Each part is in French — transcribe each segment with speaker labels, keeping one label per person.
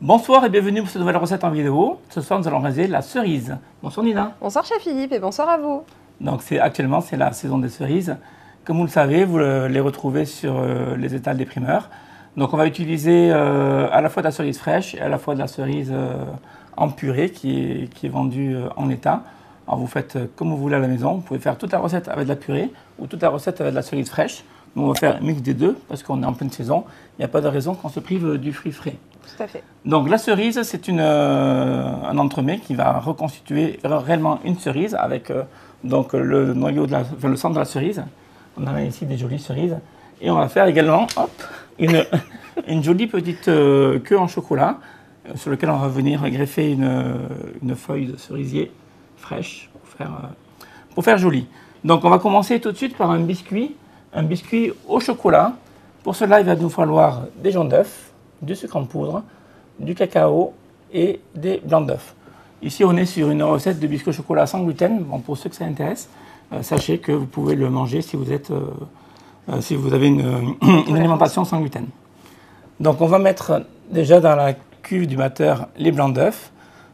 Speaker 1: Bonsoir et bienvenue pour cette nouvelle recette en vidéo. Ce soir, nous allons réaliser la cerise. Bonsoir Nina.
Speaker 2: Bonsoir chef Philippe et bonsoir à vous.
Speaker 1: Donc actuellement, c'est la saison des cerises. Comme vous le savez, vous les retrouvez sur les étals des primeurs. Donc on va utiliser à la fois de la cerise fraîche et à la fois de la cerise en purée qui est vendue en état. Alors vous faites comme vous voulez à la maison. Vous pouvez faire toute la recette avec de la purée ou toute la recette avec de la cerise fraîche. Nous, on va faire un mix des deux parce qu'on est en pleine saison. Il n'y a pas de raison qu'on se prive du fruit frais.
Speaker 2: Tout à fait.
Speaker 1: Donc la cerise, c'est un entremets qui va reconstituer réellement une cerise avec donc le noyau le centre de la cerise. On a ici des jolies cerises. Et on va faire également une jolie petite queue en chocolat sur laquelle on va venir greffer une feuille de cerisier fraîche pour faire joli. Donc on va commencer tout de suite par un biscuit au chocolat. Pour cela, il va nous falloir des jaune d'œuf, du sucre en poudre, du cacao et des blancs d'œufs. Ici, on est sur une recette de biscuit au chocolat sans gluten. Bon, pour ceux que ça intéresse, sachez que vous pouvez le manger si vous avez une alimentation sans gluten. Donc, on va mettre déjà dans la cuve du batteur les blancs d'œufs.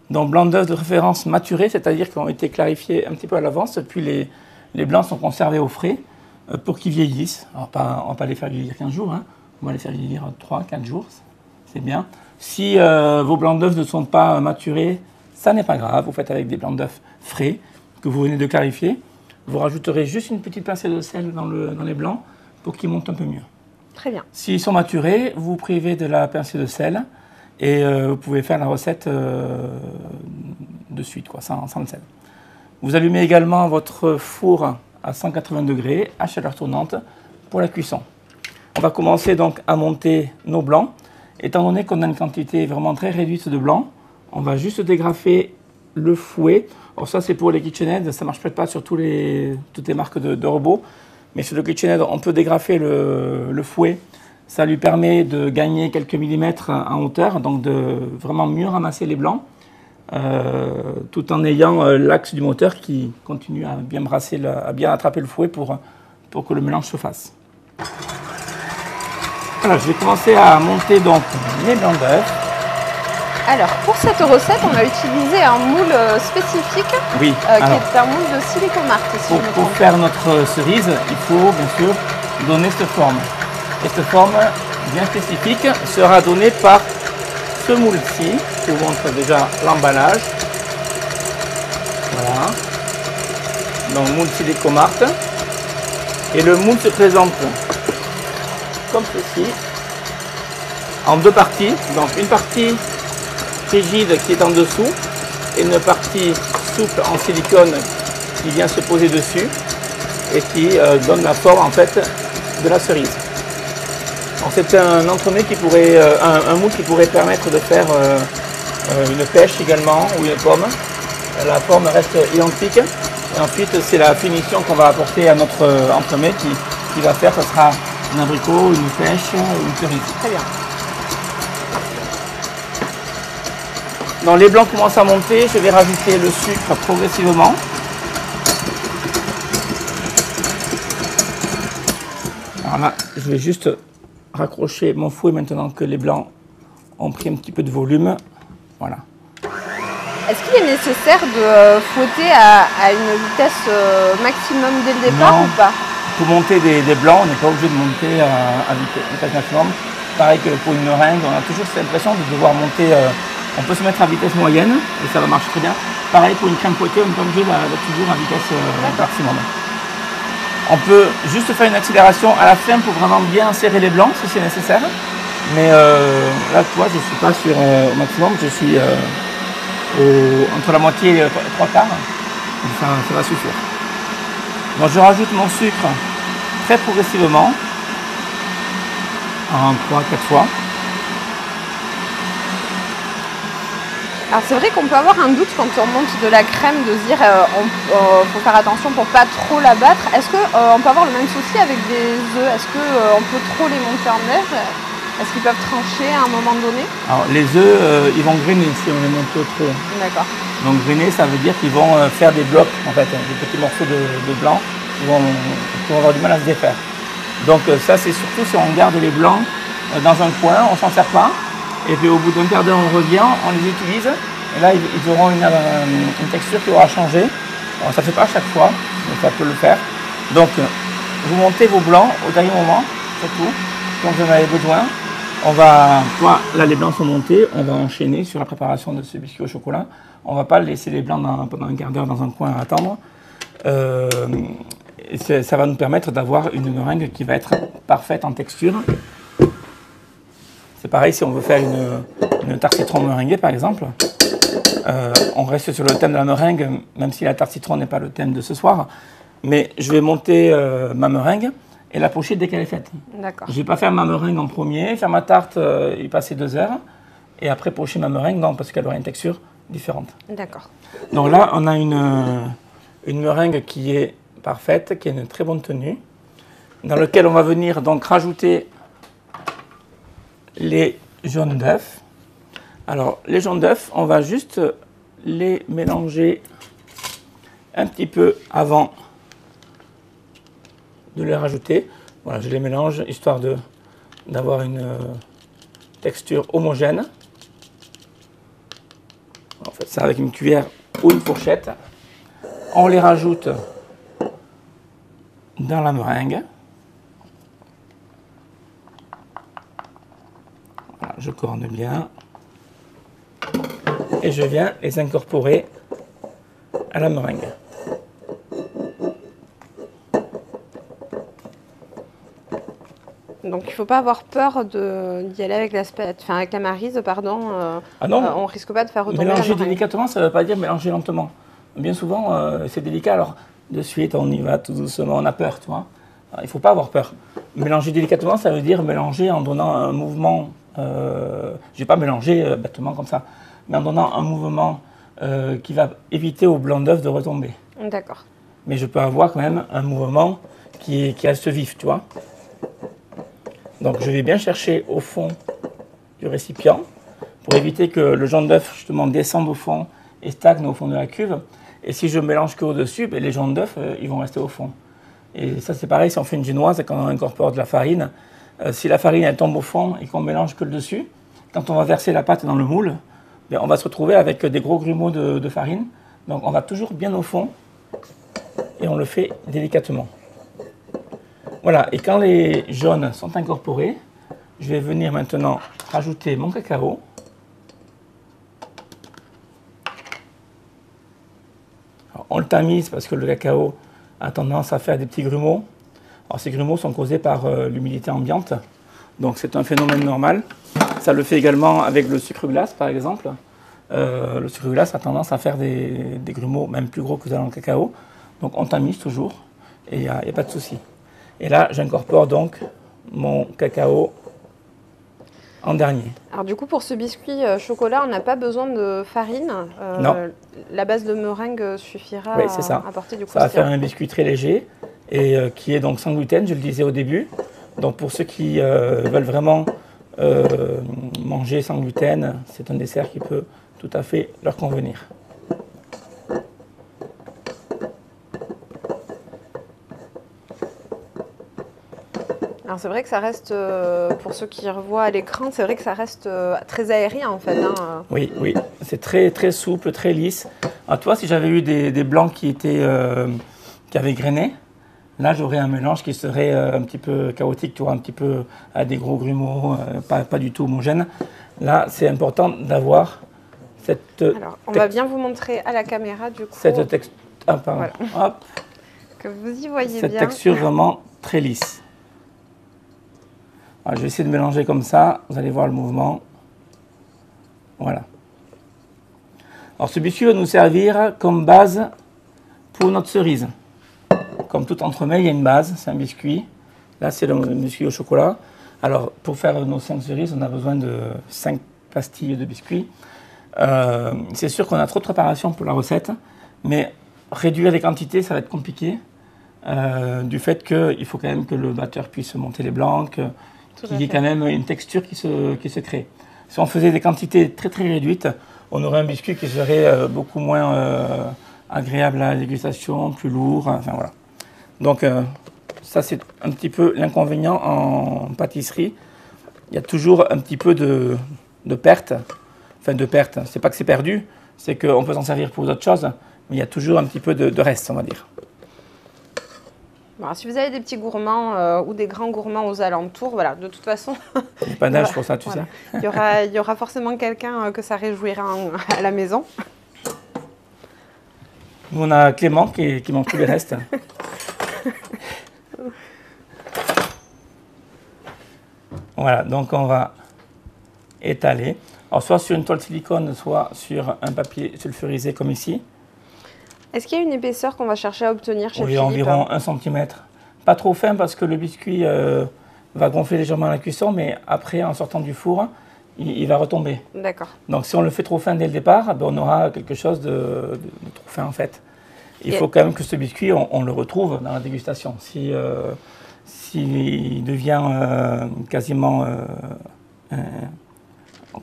Speaker 1: Donc, blancs d'œufs de référence maturés, c'est-à-dire qui ont été clarifiés un petit peu à l'avance, puis les blancs sont conservés au frais pour qu'ils vieillissent. Alors, on ne va pas les faire vieillir 15 jours, hein. On va les faire vieillir 3-4 jours, c'est bien. Si vos blancs d'œufs ne sont pas maturés, ça n'est pas grave. Vous faites avec des blancs d'œufs frais que vous venez de clarifier. Vous rajouterez juste une petite pincée de sel dans les blancs pour qu'ils montent un peu mieux.
Speaker 2: Très bien.
Speaker 1: S'ils sont maturés, vous vous privez de la pincée de sel et vous pouvez faire la recette de suite, sans le sel. Vous allumez également votre four à 180 degrés à chaleur tournante pour la cuisson. On va commencer donc à monter nos blancs. Étant donné qu'on a une quantité vraiment très réduite de blanc, on va juste dégrafer le fouet. Alors ça, c'est pour les KitchenAid, ça ne marche peut-être pas sur toutes les marques de robots, mais sur le KitchenAid, on peut dégrafer le fouet. Ça lui permet de gagner quelques millimètres en hauteur, donc de vraiment mieux ramasser les blancs, tout en ayant l'axe du moteur qui continue à bien brasser, à bien attraper le fouet pour que le mélange se fasse. Voilà, je vais commencer à monter donc mes blancs d'œufs.
Speaker 2: Alors, pour cette recette, on a utilisé un moule spécifique qui est un moule de silicomart.
Speaker 1: Pour faire notre cerise, il faut bien sûr donner cette forme. Et cette forme bien spécifique sera donnée par ce moule-ci. Je vous montre déjà l'emballage. Voilà. Donc, moule silicomart. Et le moule se présente comme ceci, en deux parties. Donc une partie rigide qui est en dessous et une partie souple en silicone qui vient se poser dessus et qui donne la forme en fait de la cerise. C'est un entremets qui pourrait, un moule qui pourrait permettre de faire une pêche également ou une pomme. La forme reste identique et ensuite c'est la finition qu'on va apporter à notre entremets qui va faire, ce sera un abricot, une pêche, une cerise.
Speaker 2: Très bien.
Speaker 1: Donc les blancs commencent à monter, je vais rajouter le sucre progressivement. Alors là, je vais juste raccrocher mon fouet maintenant que les blancs ont pris un petit peu de volume. Voilà.
Speaker 2: Est-ce qu'il est nécessaire de fouetter à une vitesse maximum dès le départ ou pas?
Speaker 1: Pour monter des blancs, on n'est pas obligé de monter à vitesse maximum. Pareil que pour une meringue, on a toujours cette impression de devoir monter. On peut se mettre à vitesse moyenne et ça va marcher très bien. Pareil pour une crème fouettée, on n'est pas obligé d'être toujours à vitesse maximum. On peut juste faire une accélération à la fin pour vraiment bien serrer les blancs si c'est nécessaire. Mais là, tu vois, je ne suis pas sur au maximum, je suis entre la moitié et les trois quarts. Donc ça va suffire. Donc je rajoute mon sucre très progressivement, en 3-4 fois.
Speaker 2: Alors c'est vrai qu'on peut avoir un doute quand on monte de la crème, de se dire faut faire attention pour pas trop la battre. Est-ce qu'on peut avoir le même souci avec des œufs? Est-ce qu'on peut trop les monter en neige? Est-ce qu'ils peuvent trancher à un moment donné? Alors
Speaker 1: les œufs, ils vont grainer si on les monte trop.
Speaker 2: D'accord.
Speaker 1: Donc grainer, ça veut dire qu'ils vont faire des blocs, en fait, des petits morceaux de blanc qui vont avoir du mal à se défaire. Donc ça, c'est surtout si on garde les blancs dans un coin, on ne s'en sert pas. Et puis au bout d'un quart d'heure, on revient, on les utilise. Et là, ils auront une texture qui aura changé. Alors, ça ne fait pas à chaque fois, mais ça peut le faire. Donc, vous montez vos blancs au dernier moment, surtout, quand vous en avez besoin. Là, les blancs sont montés, on va enchaîner sur la préparation de ce biscuit au chocolat. On ne va pas laisser les blancs pendant un quart d'heure dans un coin à attendre. Ça va nous permettre d'avoir une meringue qui va être parfaite en texture. C'est pareil si on veut faire une tarte citron meringuée par exemple. On reste sur le thème de la meringue, même si la tarte citron n'est pas le thème de ce soir. Mais je vais monter ma meringue et la pocher dès qu'elle est faite. D'accord. Je ne vais pas faire ma meringue en premier, faire ma tarte, y passer 2 heures, et après pocher ma meringue, non, parce qu'elle aura une texture différente. D'accord. Donc là, on a une meringue qui est parfaite, qui a une très bonne tenue, dans laquelle on va venir donc rajouter les jaunes d'œufs. Alors, les jaunes d'œufs, on va juste les mélanger un petit peu avant de les rajouter. Voilà, je les mélange histoire d'avoir une texture homogène. On fait ça avec une cuillère ou une fourchette. On les rajoute dans la meringue. Voilà, je corne bien. Et je viens les incorporer à la meringue.
Speaker 2: Donc il ne faut pas avoir peur d'y aller avec la maryse, pardon.
Speaker 1: Ah non,
Speaker 2: on risque pas de faire retomber la
Speaker 1: mélanger
Speaker 2: meringue.
Speaker 1: délicatement, ça ne veut pas dire mélanger lentement. Bien souvent, c'est délicat, alors de suite, on y va tout doucement, on a peur, tu vois. Alors, il ne faut pas avoir peur. Mélanger délicatement, ça veut dire mélanger en donnant un mouvement. Je ne vais pas mélanger bêtement comme ça, mais en donnant un mouvement qui va éviter au blanc d'œuf de retomber.
Speaker 2: D'accord.
Speaker 1: Mais je peux avoir quand même un mouvement qui reste vif, tu vois. Donc je vais bien chercher au fond du récipient pour éviter que le jaune d'œuf justement descende au fond et stagne au fond de la cuve. Et si je mélange que au-dessus, ben, les jaunes d'œuf, ils vont rester au fond. Et ça c'est pareil si on fait une génoise et qu'on incorpore de la farine. Si la farine elle tombe au fond et qu'on mélange que le dessus, quand on va verser la pâte dans le moule, ben, on va se retrouver avec des gros grumeaux de farine. Donc on va toujours bien au fond et on le fait délicatement. Voilà, et quand les jaunes sont incorporés, je vais venir maintenant rajouter mon cacao. Alors, on le tamise parce que le cacao a tendance à faire des petits grumeaux. Alors ces grumeaux sont causés par l'humidité ambiante, donc c'est un phénomène normal. Ça le fait également avec le sucre glace par exemple. Le sucre glace a tendance à faire des grumeaux même plus gros que dans le cacao. Donc on tamise toujours et il n'y a pas de souci. Et là, j'incorpore donc mon cacao en dernier.
Speaker 2: Alors du coup, pour ce biscuit chocolat, on n'a pas besoin de farine.
Speaker 1: Non.
Speaker 2: La base de meringue suffira
Speaker 1: oui, à
Speaker 2: apporter du
Speaker 1: croustillant. Ça va faire un biscuit très léger et qui est donc sans gluten, je le disais au début. Donc pour ceux qui veulent vraiment manger sans gluten, c'est un dessert qui peut tout à fait leur convenir.
Speaker 2: Alors c'est vrai que ça reste, pour ceux qui revoient à l'écran, c'est vrai que ça reste très aérien en fait. Hein.
Speaker 1: Oui, oui, c'est très, très souple, très lisse. Alors, toi, si j'avais eu des blancs qui avaient grainé, là j'aurais un mélange qui serait un petit peu chaotique, tu vois, un petit peu à des gros grumeaux, pas du tout homogène. Là, c'est important d'avoir cette...
Speaker 2: Alors, on va bien vous montrer à la caméra du coup.
Speaker 1: Cette texture... Ah, pardon. Voilà. Hop.
Speaker 2: Que vous y voyez
Speaker 1: cette
Speaker 2: bien.
Speaker 1: Cette texture vraiment très lisse. Alors, je vais essayer de mélanger comme ça, vous allez voir le mouvement. Voilà. Alors ce biscuit va nous servir comme base pour notre cerise. Comme tout entremets, il y a une base, c'est un biscuit. Là, c'est le biscuit au chocolat. Alors, pour faire nos 5 cerises, on a besoin de 5 pastilles de biscuits. C'est sûr qu'on a trop de préparation pour la recette, mais réduire les quantités, ça va être compliqué. Du fait qu'il faut quand même que le batteur puisse monter les blancs, qu'il y ait quand même une texture qui se crée. Si on faisait des quantités très très réduites, on aurait un biscuit qui serait beaucoup moins agréable à la dégustation, plus lourd, enfin voilà. Donc ça c'est un petit peu l'inconvénient en pâtisserie. Il y a toujours un petit peu de perte. Enfin, de perte, c'est pas que c'est perdu, c'est qu'on peut s'en servir pour d'autres choses, mais il y a toujours un petit peu de reste, on va dire.
Speaker 2: Bon, si vous avez des petits gourmands ou des grands gourmands aux alentours, voilà, de toute façon,
Speaker 1: Il n'y a pas d'âge pour ça, tu
Speaker 2: voilà.
Speaker 1: sais.
Speaker 2: Il y aura forcément quelqu'un que ça réjouira à la maison.
Speaker 1: Nous, on a Clément qui mange tous les restes. Voilà, donc on va étaler. Alors, soit sur une toile silicone, soit sur un papier sulfurisé comme ici.
Speaker 2: Est-ce qu'il y a une épaisseur qu'on va chercher à obtenir chez
Speaker 1: Oui,
Speaker 2: Philippe?
Speaker 1: environ 1 cm. Pas trop fin parce que le biscuit va gonfler légèrement à la cuisson, mais après, en sortant du four, il va retomber.
Speaker 2: D'accord.
Speaker 1: Donc si on le fait trop fin dès le départ, ben, on aura quelque chose de trop fin en fait. Il faut quand même que ce biscuit, on le retrouve dans la dégustation. S'il devient quasiment...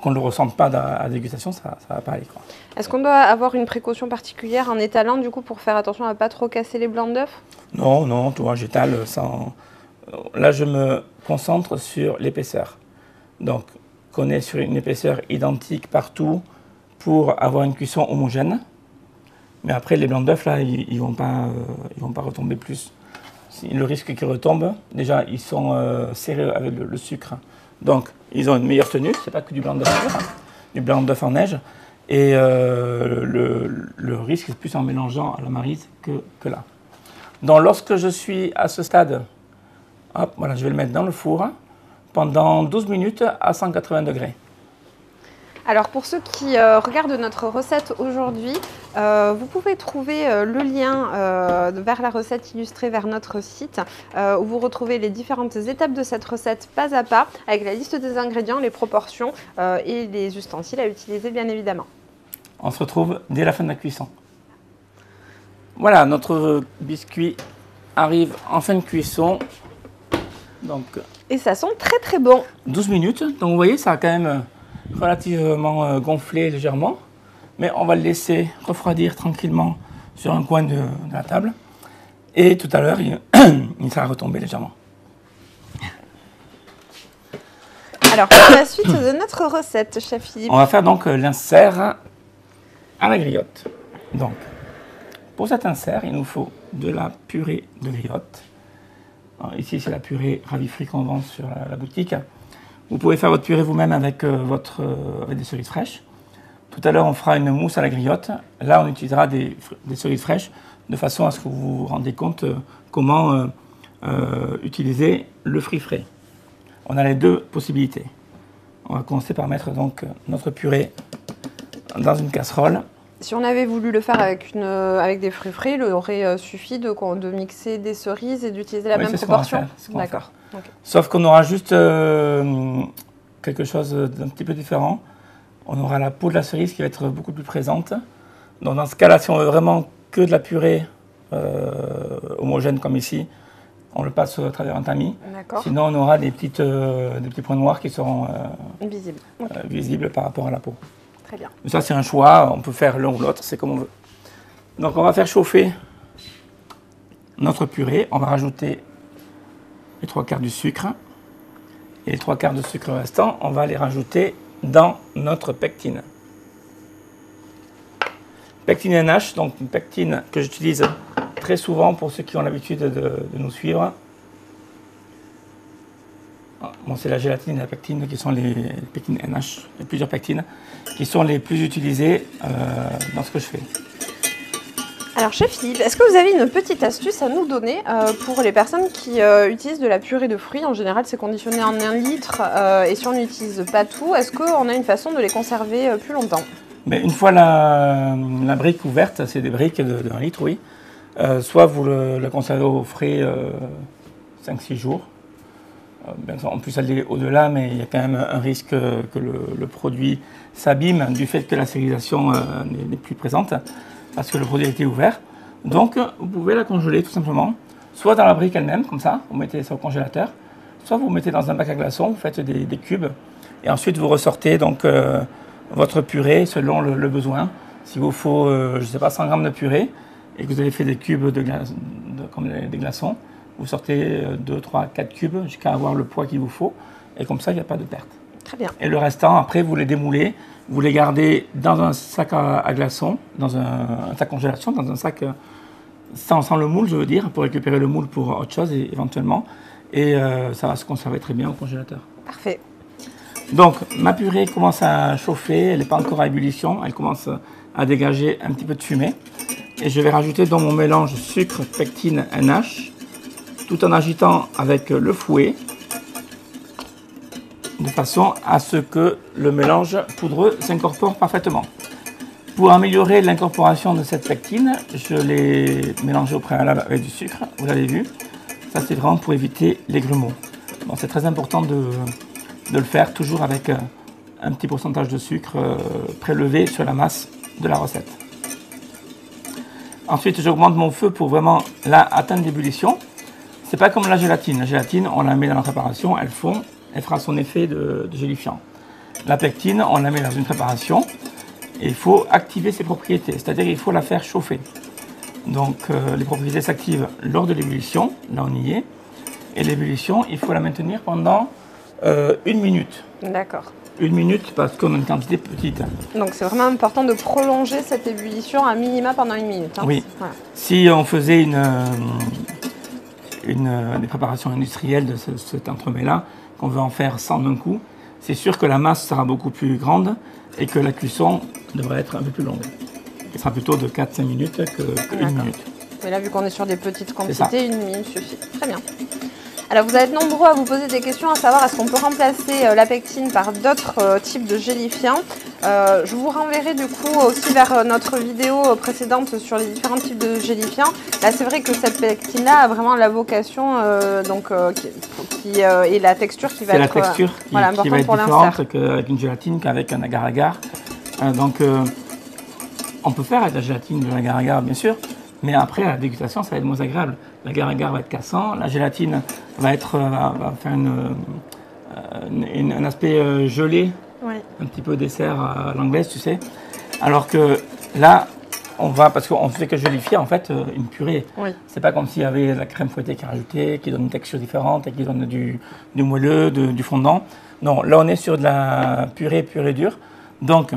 Speaker 1: qu'on ne le ressente pas à la dégustation, ça ne va pas aller, quoi.
Speaker 2: Est-ce qu'on doit avoir une précaution particulière en étalant du coup pour faire attention à ne pas trop casser les blancs d'œufs?
Speaker 1: Non, non, tu vois, j'étale sans... Là, je me concentre sur l'épaisseur. Donc, qu'on est sur une épaisseur identique partout pour avoir une cuisson homogène. Mais après, les blancs d'œufs, là, ils vont pas retomber plus. Le risque qu'ils retombent, déjà, ils sont serrés avec le sucre. Donc, ils ont une meilleure tenue. C'est pas que du blanc d'œuf pur, hein, du blanc d'œuf en neige. Et le risque, c'est plus en mélangeant à la maryse que là. Donc, lorsque je suis à ce stade, hop, voilà, je vais le mettre dans le four pendant 12 minutes à 180 degrés.
Speaker 2: Alors pour ceux qui regardent notre recette aujourd'hui, vous pouvez trouver le lien vers la recette illustrée vers notre site où vous retrouvez les différentes étapes de cette recette pas à pas avec la liste des ingrédients, les proportions et les ustensiles à utiliser bien évidemment.
Speaker 1: On se retrouve dès la fin de la cuisson. Voilà, notre biscuit arrive en fin de cuisson. Donc,
Speaker 2: et ça sent très très bon.
Speaker 1: 12 minutes, donc vous voyez, ça a quand même relativement gonflé légèrement. Mais on va le laisser refroidir tranquillement sur un coin de la table. Et tout à l'heure, il sera retombé légèrement.
Speaker 2: Alors, pour la suite de notre recette, chef Philippe.
Speaker 1: On va faire donc l'insert à la griotte. Donc, pour cet insert, il nous faut de la purée de griotte. Alors, ici, c'est la purée Ravifruit qu'on vend sur la boutique. Vous pouvez faire votre purée vous-même avec, avec des cerises fraîches. Tout à l'heure, on fera une mousse à la griotte. Là, on utilisera des cerises fraîches de façon à ce que vous vous rendez compte comment utiliser le fruit frais. On a les deux possibilités. On va commencer par mettre donc notre purée dans une casserole.
Speaker 2: Si on avait voulu le faire avec des fruits frais, il aurait suffi de mixer des cerises et d'utiliser la même proportion.
Speaker 1: D'accord. Okay. Sauf qu'on aura juste quelque chose d'un petit peu différent. On aura la peau de la cerise qui va être beaucoup plus présente. Donc dans ce cas-là, si on veut vraiment que de la purée homogène comme ici, on le passe à travers un tamis. Sinon, on aura des petits points noirs qui seront visibles par rapport à la peau.
Speaker 2: Très bien.
Speaker 1: Mais ça, c'est un choix. On peut faire l'un ou l'autre, c'est comme on veut. Donc, on va faire chauffer notre purée. On va rajouter les 3/4 du sucre. Et les 3/4 de sucre restants, on va les rajouter dans notre pectine. Pectine NH, donc une pectine que j'utilise très souvent pour ceux qui ont l'habitude de nous suivre. Bon, c'est la gélatine et la pectine qui sont les pectines NH, il y a plusieurs pectines qui sont les plus utilisées dans ce que je fais.
Speaker 2: Alors chef Philippe, est-ce que vous avez une petite astuce à nous donner pour les personnes qui utilisent de la purée de fruits? En général, c'est conditionné en 1 litre et si on n'utilise pas tout, est-ce qu'on a une façon de les conserver plus longtemps?
Speaker 1: Mais une fois la brique ouverte, c'est des briques de 1 litre, oui. Soit vous la conservez au frais 5-6 jours. En plus, elle est au-delà, mais il y a quand même un risque que le produit s'abîme du fait que la stérilisation n'est plus présente, parce que le produit a été ouvert. Donc, vous pouvez la congeler tout simplement, soit dans la brique elle-même, comme ça, vous mettez ça au congélateur, soit vous mettez dans un bac à glaçons, vous faites des cubes, et ensuite vous ressortez donc, votre purée selon le besoin. S'il vous faut, je ne sais pas, 100 g de purée, et que vous avez fait des cubes comme des glaçons, vous sortez 2, 3, 4 cubes jusqu'à avoir le poids qu'il vous faut, et comme ça, il n'y a pas de perte.
Speaker 2: Très bien.
Speaker 1: Et le restant, après, vous les démoulez, vous les gardez dans un sac à glaçons, dans un sac congélation, dans un sac sans le moule, je veux dire, pour récupérer le moule pour autre chose éventuellement. Et ça va se conserver très bien au congélateur.
Speaker 2: Parfait.
Speaker 1: Donc, ma purée commence à chauffer, elle n'est pas encore à ébullition, elle commence à dégager un petit peu de fumée. Et je vais rajouter dans mon mélange sucre, pectine, NH, tout en agitant avec le fouet, de façon à ce que le mélange poudreux s'incorpore parfaitement. Pour améliorer l'incorporation de cette pectine, je l'ai mélangé au préalable avec du sucre, vous l'avez vu. Ça, c'est vraiment pour éviter les grumeaux. Donc, c'est très important de le faire toujours avec un petit pourcentage de sucre prélevé sur la masse de la recette. Ensuite, j'augmente mon feu pour vraiment là atteindre l'ébullition. C'est pas comme la gélatine. La gélatine, on la met dans la préparation, elle fond, elle fera son effet de gélifiant. La pectine, on la met dans une préparation et il faut activer ses propriétés, c'est-à-dire qu'il faut la faire chauffer. Donc les propriétés s'activent lors de l'ébullition, là on y est, et l'ébullition, il faut la maintenir pendant 1 minute.
Speaker 2: D'accord.
Speaker 1: 1 minute parce qu'on a une quantité petite.
Speaker 2: Donc c'est vraiment important de prolonger cette ébullition à minima pendant 1 minute. Hein.
Speaker 1: Oui.
Speaker 2: Voilà.
Speaker 1: Si on faisait des préparations industrielles de cet entremets-là, qu'on veut en faire 100 d'un coup, c'est sûr que la masse sera beaucoup plus grande et que la cuisson devrait être un peu plus longue. Il sera plutôt de 4-5 minutes que 1 minute.
Speaker 2: Mais là, vu qu'on est sur des petites quantités, 1 minute suffit. Très bien. Alors, vous êtes nombreux à vous poser des questions, à savoir est-ce qu'on peut remplacer la pectine par d'autres types de gélifiants. Je vous renverrai du coup aussi vers notre vidéo précédente sur les différents types de gélifiants. Là, c'est vrai que cette pectine-là a vraiment la vocation et la texture qui va être,
Speaker 1: la texture qui va être différente qu'avec une gélatine, qu'avec un agar-agar. On peut faire avec la gélatine de l'agar-agar, bien sûr, mais après, à la dégustation, ça va être moins agréable. L'agar-agar va être cassant, la gélatine va faire un aspect gelé, oui. Un petit peu dessert à l'anglaise, tu sais. Alors que là, parce qu'on ne fait que gélifier en fait une purée. Oui. C'est pas comme s'il y avait la crème fouettée qui est rajoutée, qui donne une texture différente et qui donne du moelleux, du fondant. Non, là on est sur de la purée dure. Donc,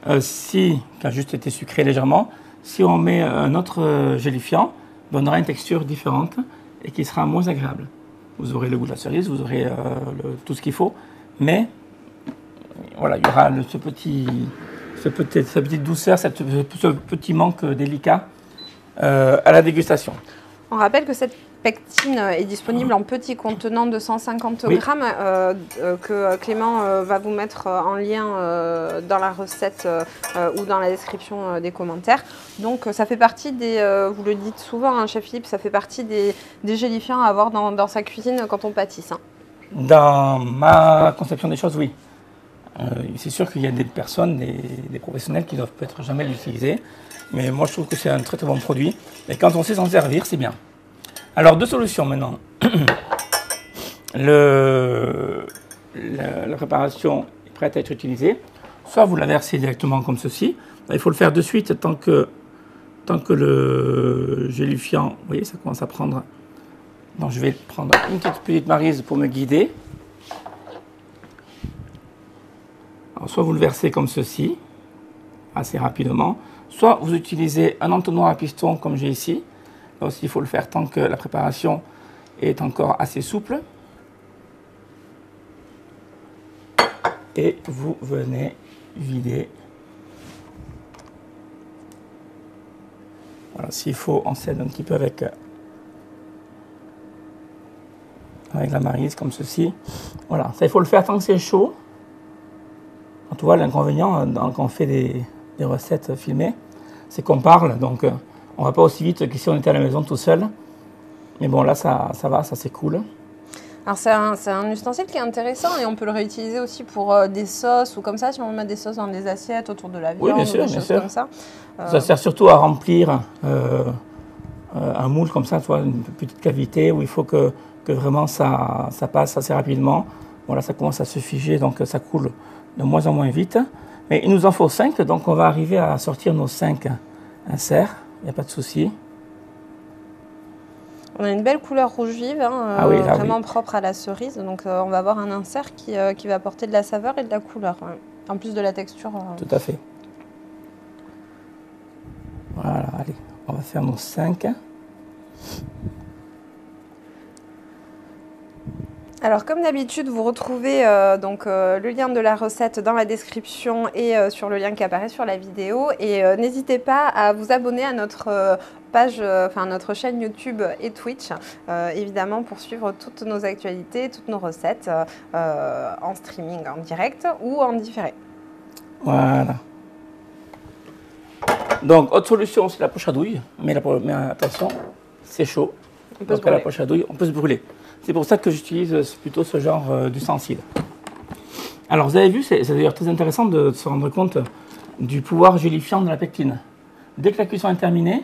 Speaker 1: qui a juste été sucrée légèrement, si on met un autre gélifiant, on aura une texture différente et qui sera moins agréable. Vous aurez le goût de la cerise, vous aurez tout ce qu'il faut, mais voilà, il y aura cette petite douceur, ce petit manque délicat à la dégustation.
Speaker 2: On rappelle que cette pectine est disponible en petits contenants de 150 grammes que Clément va vous mettre en lien dans la recette ou dans la description des commentaires. Donc ça fait partie vous le dites souvent, hein, chef Philippe, ça fait partie des gélifiants à avoir dans sa cuisine quand on pâtisse. Hein.
Speaker 1: Dans ma conception des choses, oui. C'est sûr qu'il y a des personnes, des professionnels qui ne doivent peut-être jamais l'utiliser. Mais moi, je trouve que c'est un très très bon produit. Et quand on sait s'en servir, c'est bien. Alors, 2 solutions maintenant. La préparation est prête à être utilisée. Soit vous la versez directement comme ceci. Il faut le faire de suite tant que le gélifiant, vous voyez, ça commence à prendre. Donc, je vais prendre une petite maryse pour me guider. Alors, soit vous le versez comme ceci, assez rapidement. Soit vous utilisez un entonnoir à piston comme j'ai ici. Là aussi, il faut le faire tant que la préparation est encore assez souple. Et vous venez vider. Voilà, s'il faut, on cède un petit peu avec la maryse comme ceci. Voilà, ça il faut le faire tant que c'est chaud. Tu vois, l'inconvénient quand on fait des recettes filmées, c'est qu'on parle, donc on ne va pas aussi vite que si on était à la maison tout seul. Mais bon, là, ça va, ça c'est cool.
Speaker 2: Alors c'est un ustensile qui est intéressant et on peut le réutiliser aussi pour des sauces ou comme ça, si on met des sauces dans des assiettes autour de la viande,
Speaker 1: bien sûr,
Speaker 2: ou des choses comme ça.
Speaker 1: Ça sert surtout à remplir un moule comme ça, tu vois, une petite cavité où il faut que vraiment ça passe assez rapidement. Voilà, ça commence à se figer, donc ça coule de moins en moins vite. Mais il nous en faut 5, donc on va arriver à sortir nos 5 inserts, il n'y a pas de souci.
Speaker 2: On a une belle couleur rouge vive, hein,
Speaker 1: Ah oui, là,
Speaker 2: vraiment
Speaker 1: oui.
Speaker 2: propre à la cerise. Donc on va avoir un insert qui va apporter de la saveur et de la couleur, ouais. En plus de la texture.
Speaker 1: Tout à fait. Voilà, allez, on va faire nos 5.
Speaker 2: Alors comme d'habitude, vous retrouvez le lien de la recette dans la description et sur le lien qui apparaît sur la vidéo. Et n'hésitez pas à vous abonner à notre page, notre chaîne YouTube et Twitch, évidemment pour suivre toutes nos actualités, toutes nos recettes en streaming, en direct ou en différé.
Speaker 1: Voilà. Donc, autre solution, c'est la poche à douille. Mais attention, c'est chaud.
Speaker 2: On peut se
Speaker 1: Donc, à la
Speaker 2: brûler.
Speaker 1: poche à douille, on peut se brûler. C'est pour ça que j'utilise plutôt ce genre d'ustensile. Alors, vous avez vu, c'est d'ailleurs très intéressant de se rendre compte du pouvoir gélifiant de la pectine. Dès que la cuisson est terminée,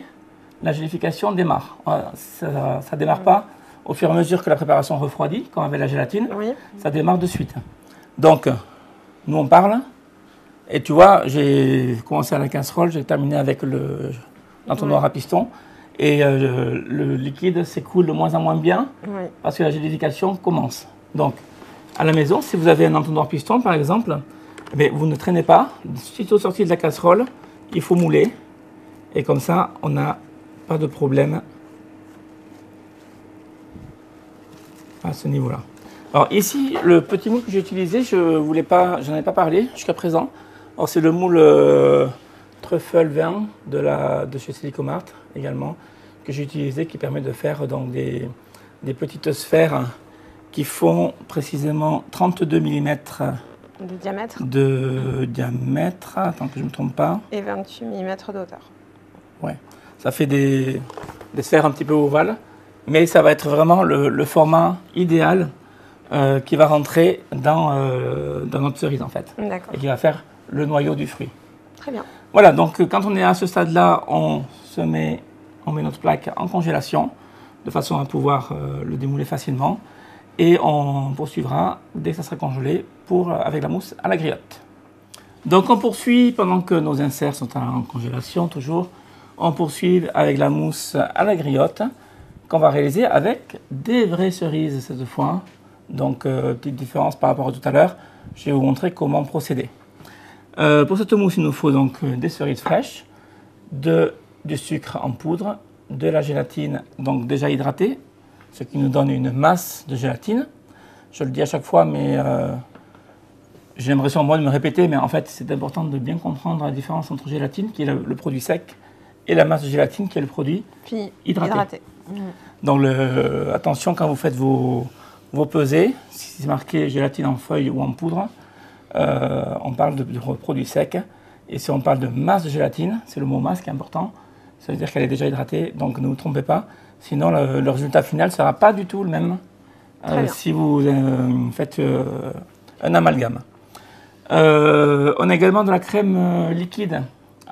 Speaker 1: la gélification démarre. Ça ne démarre pas au fur et à mesure que la préparation refroidit, comme avec la gélatine.
Speaker 2: Oui.
Speaker 1: Ça démarre de suite. Donc, nous on parle. Et tu vois, j'ai commencé à la casserole, j'ai terminé avec l'entonnoir à piston. Et le liquide s'écoule de moins en moins bien parce que la gélification commence. Donc, à la maison, si vous avez un entonnoir piston, par exemple, mais vous ne traînez pas. Sitôt sorti de la casserole, il faut mouler. Et comme ça, on n'a pas de problème à ce niveau-là. Alors ici, le petit moule que j'ai utilisé, j'en ai pas parlé jusqu'à présent. Alors c'est le moule truffle vin de chez Silicomart également, que j'ai utilisé, qui permet de faire donc des petites sphères qui font précisément 32 mm de diamètre, attends que je ne me trompe pas.
Speaker 2: Et 28 mm d'hauteur.
Speaker 1: Ouais, ça fait des sphères un petit peu ovales, mais ça va être vraiment le format idéal qui va rentrer dans notre cerise en fait.
Speaker 2: D'accord.
Speaker 1: Et qui va faire le noyau du fruit.
Speaker 2: Très bien.
Speaker 1: Voilà, donc quand on est à ce stade-là, on met notre plaque en congélation de façon à pouvoir le démouler facilement. Et on poursuivra dès que ça sera congelé avec la mousse à la griotte. Donc on poursuit pendant que nos inserts sont en congélation toujours. On poursuit avec la mousse à la griotte qu'on va réaliser avec des vraies cerises cette fois. Donc petite différence par rapport à tout à l'heure. Je vais vous montrer comment procéder. Pour cette mousse, il nous faut donc des cerises fraîches, du sucre en poudre, de la gélatine donc déjà hydratée, ce qui nous donne une masse de gélatine. Je le dis à chaque fois, mais j'ai l'impression moi de me répéter, mais en fait c'est important de bien comprendre la différence entre gélatine, qui est le produit sec, et la masse de gélatine, qui est le produit hydraté. Donc attention quand vous faites vos pesées, si c'est marqué gélatine en feuille ou en poudre, on parle de produit sec. Et si on parle de masse de gélatine, c'est le mot masse qui est important, ça veut dire qu'elle est déjà hydratée, donc ne vous trompez pas. Sinon, le résultat final ne sera pas du tout le même si vous faites un amalgame. On a également de la crème liquide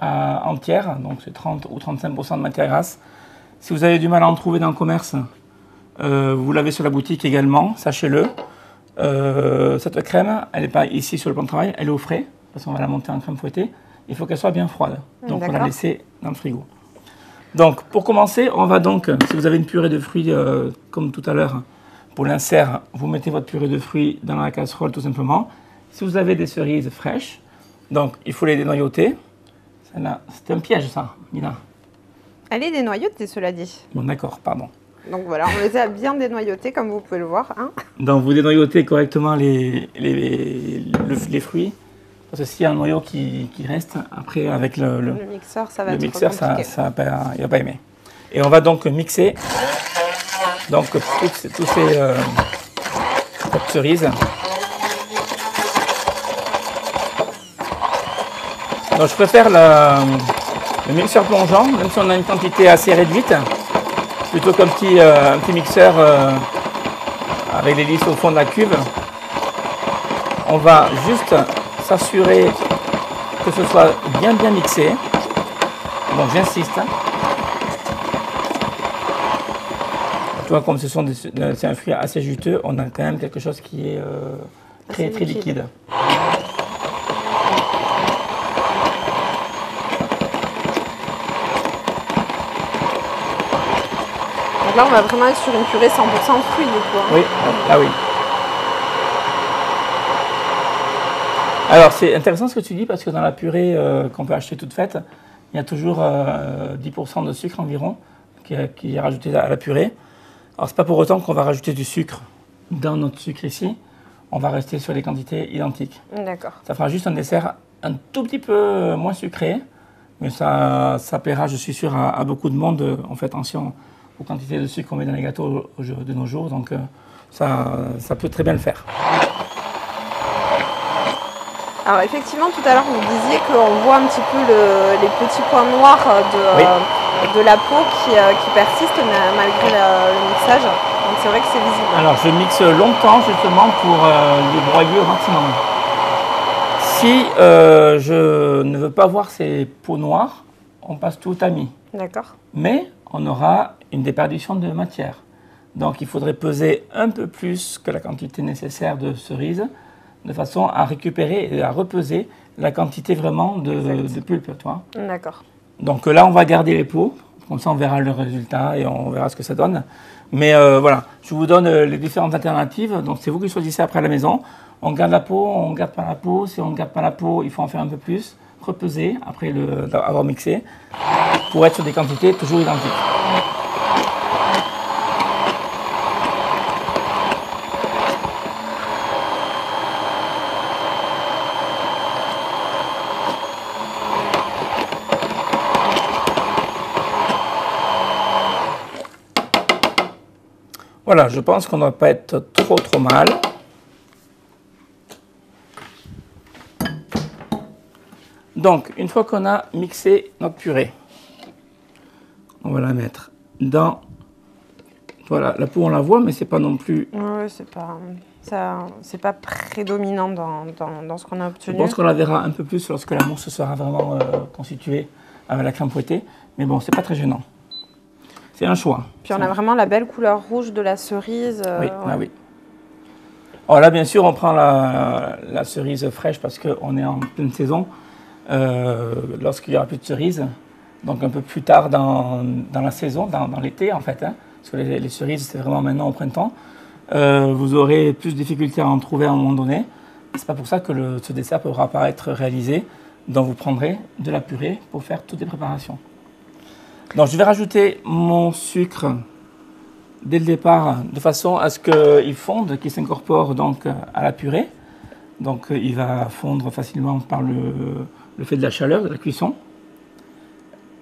Speaker 1: entière, donc c'est 30 ou 35% de matière grasse. Si vous avez du mal à en trouver dans le commerce, vous l'avez sur la boutique également, sachez-le. Cette crème, elle n'est pas ici sur le plan de travail, elle est au frais, parce qu'on va la monter en crème fouettée. Il faut qu'elle soit bien froide, donc on va la laisser dans le frigo. Donc, pour commencer, on va donc, si vous avez une purée de fruits, comme tout à l'heure, pour l'insert, vous mettez votre purée de fruits dans la casserole, tout simplement. Si vous avez des cerises fraîches, donc il faut les dénoyauter. C'est un piège, ça, Mila.
Speaker 2: Elle est dénoyautée, cela dit.
Speaker 1: Bon, d'accord, pardon.
Speaker 2: Donc voilà, on les a bien dénoyautés, comme vous pouvez le voir. Hein.
Speaker 1: Donc, vous dénoyautez correctement les fruits. Parce que s'il y a un noyau qui reste, après avec le
Speaker 2: mixeur, ça va être
Speaker 1: mixeur,
Speaker 2: compliqué.
Speaker 1: il ne va pas aimer. Et on va donc mixer donc, toutes ces cerises. Donc, je préfère le mixeur plongeant, même si on a une quantité assez réduite, plutôt qu'un petit mixeur avec l'hélice au fond de la cuve. On va juste s'assurer que ce soit bien mixé. Donc j'insiste. Tu vois, comme c'est un fruit assez juteux, on a quand même quelque chose qui est très liquide.
Speaker 2: Donc Donc là, on va vraiment être sur une purée 100% fruits, du coup. Hein.
Speaker 1: Oui, là oui. Alors, c'est intéressant ce que tu dis, parce que dans la purée qu'on peut acheter toute faite, il y a toujours 10% de sucre environ qui est rajouté à la purée. Alors, c'est pas pour autant qu'on va rajouter du sucre dans notre sucre ici. On va rester sur des quantités identiques.
Speaker 2: D'accord.
Speaker 1: Ça fera juste un dessert un tout petit peu moins sucré, mais ça plaira, je suis sûr, à beaucoup de monde. On fait attention aux quantités de sucre qu'on met dans les gâteaux de nos jours, donc ça peut très bien le faire.
Speaker 2: Alors effectivement, tout à l'heure, vous disiez qu'on voit un petit peu les petits points noirs de la peau qui persistent malgré le mixage. Donc c'est vrai que c'est visible.
Speaker 1: Alors je mixe longtemps justement pour les broyer au maximum. Si je ne veux pas voir ces peaux noires, on passe tout au tamis.
Speaker 2: D'accord.
Speaker 1: Mais on aura une déperdition de matière. Donc il faudrait peser un peu plus que la quantité nécessaire de cerises, de façon à récupérer et à repeser la quantité vraiment de pulpe.
Speaker 2: D'accord.
Speaker 1: Donc là, on va garder les peaux, comme ça on verra le résultat et on verra ce que ça donne. Mais voilà, je vous donne les différentes alternatives, donc c'est vous qui choisissez après à la maison. On garde la peau, on ne garde pas la peau. Si on ne garde pas la peau, il faut en faire un peu plus, repeser après avoir mixé, pour être sur des quantités toujours identiques. Voilà, je pense qu'on ne doit pas être trop mal. Donc, une fois qu'on a mixé notre purée, on va la mettre dans... Voilà, la peau on la voit, mais c'est pas non plus...
Speaker 2: Oui, c'est pas prédominant dans ce qu'on a obtenu.
Speaker 1: Je pense qu'on la verra un peu plus lorsque la mousse sera vraiment constituée avec la crème fouettée. Mais bon, c'est pas très gênant. C'est un choix.
Speaker 2: Puis on a vraiment la belle couleur rouge de la cerise.
Speaker 1: Oui, là oui. Alors là, bien sûr, on prend la cerise fraîche parce qu'on est en pleine saison. Lorsqu'il n'y aura plus de cerises, donc un peu plus tard dans la saison, dans l'été en fait, hein, parce que les cerises c'est vraiment maintenant au printemps, vous aurez plus de difficultés à en trouver à un moment donné. C'est pas pour ça que ce dessert ne pourra pas être réalisé, donc vous prendrez de la purée pour faire toutes les préparations. Donc je vais rajouter mon sucre dès le départ de façon à ce qu'il fonde, qu'il s'incorpore donc à la purée. Donc il va fondre facilement par le fait de la chaleur, de la cuisson.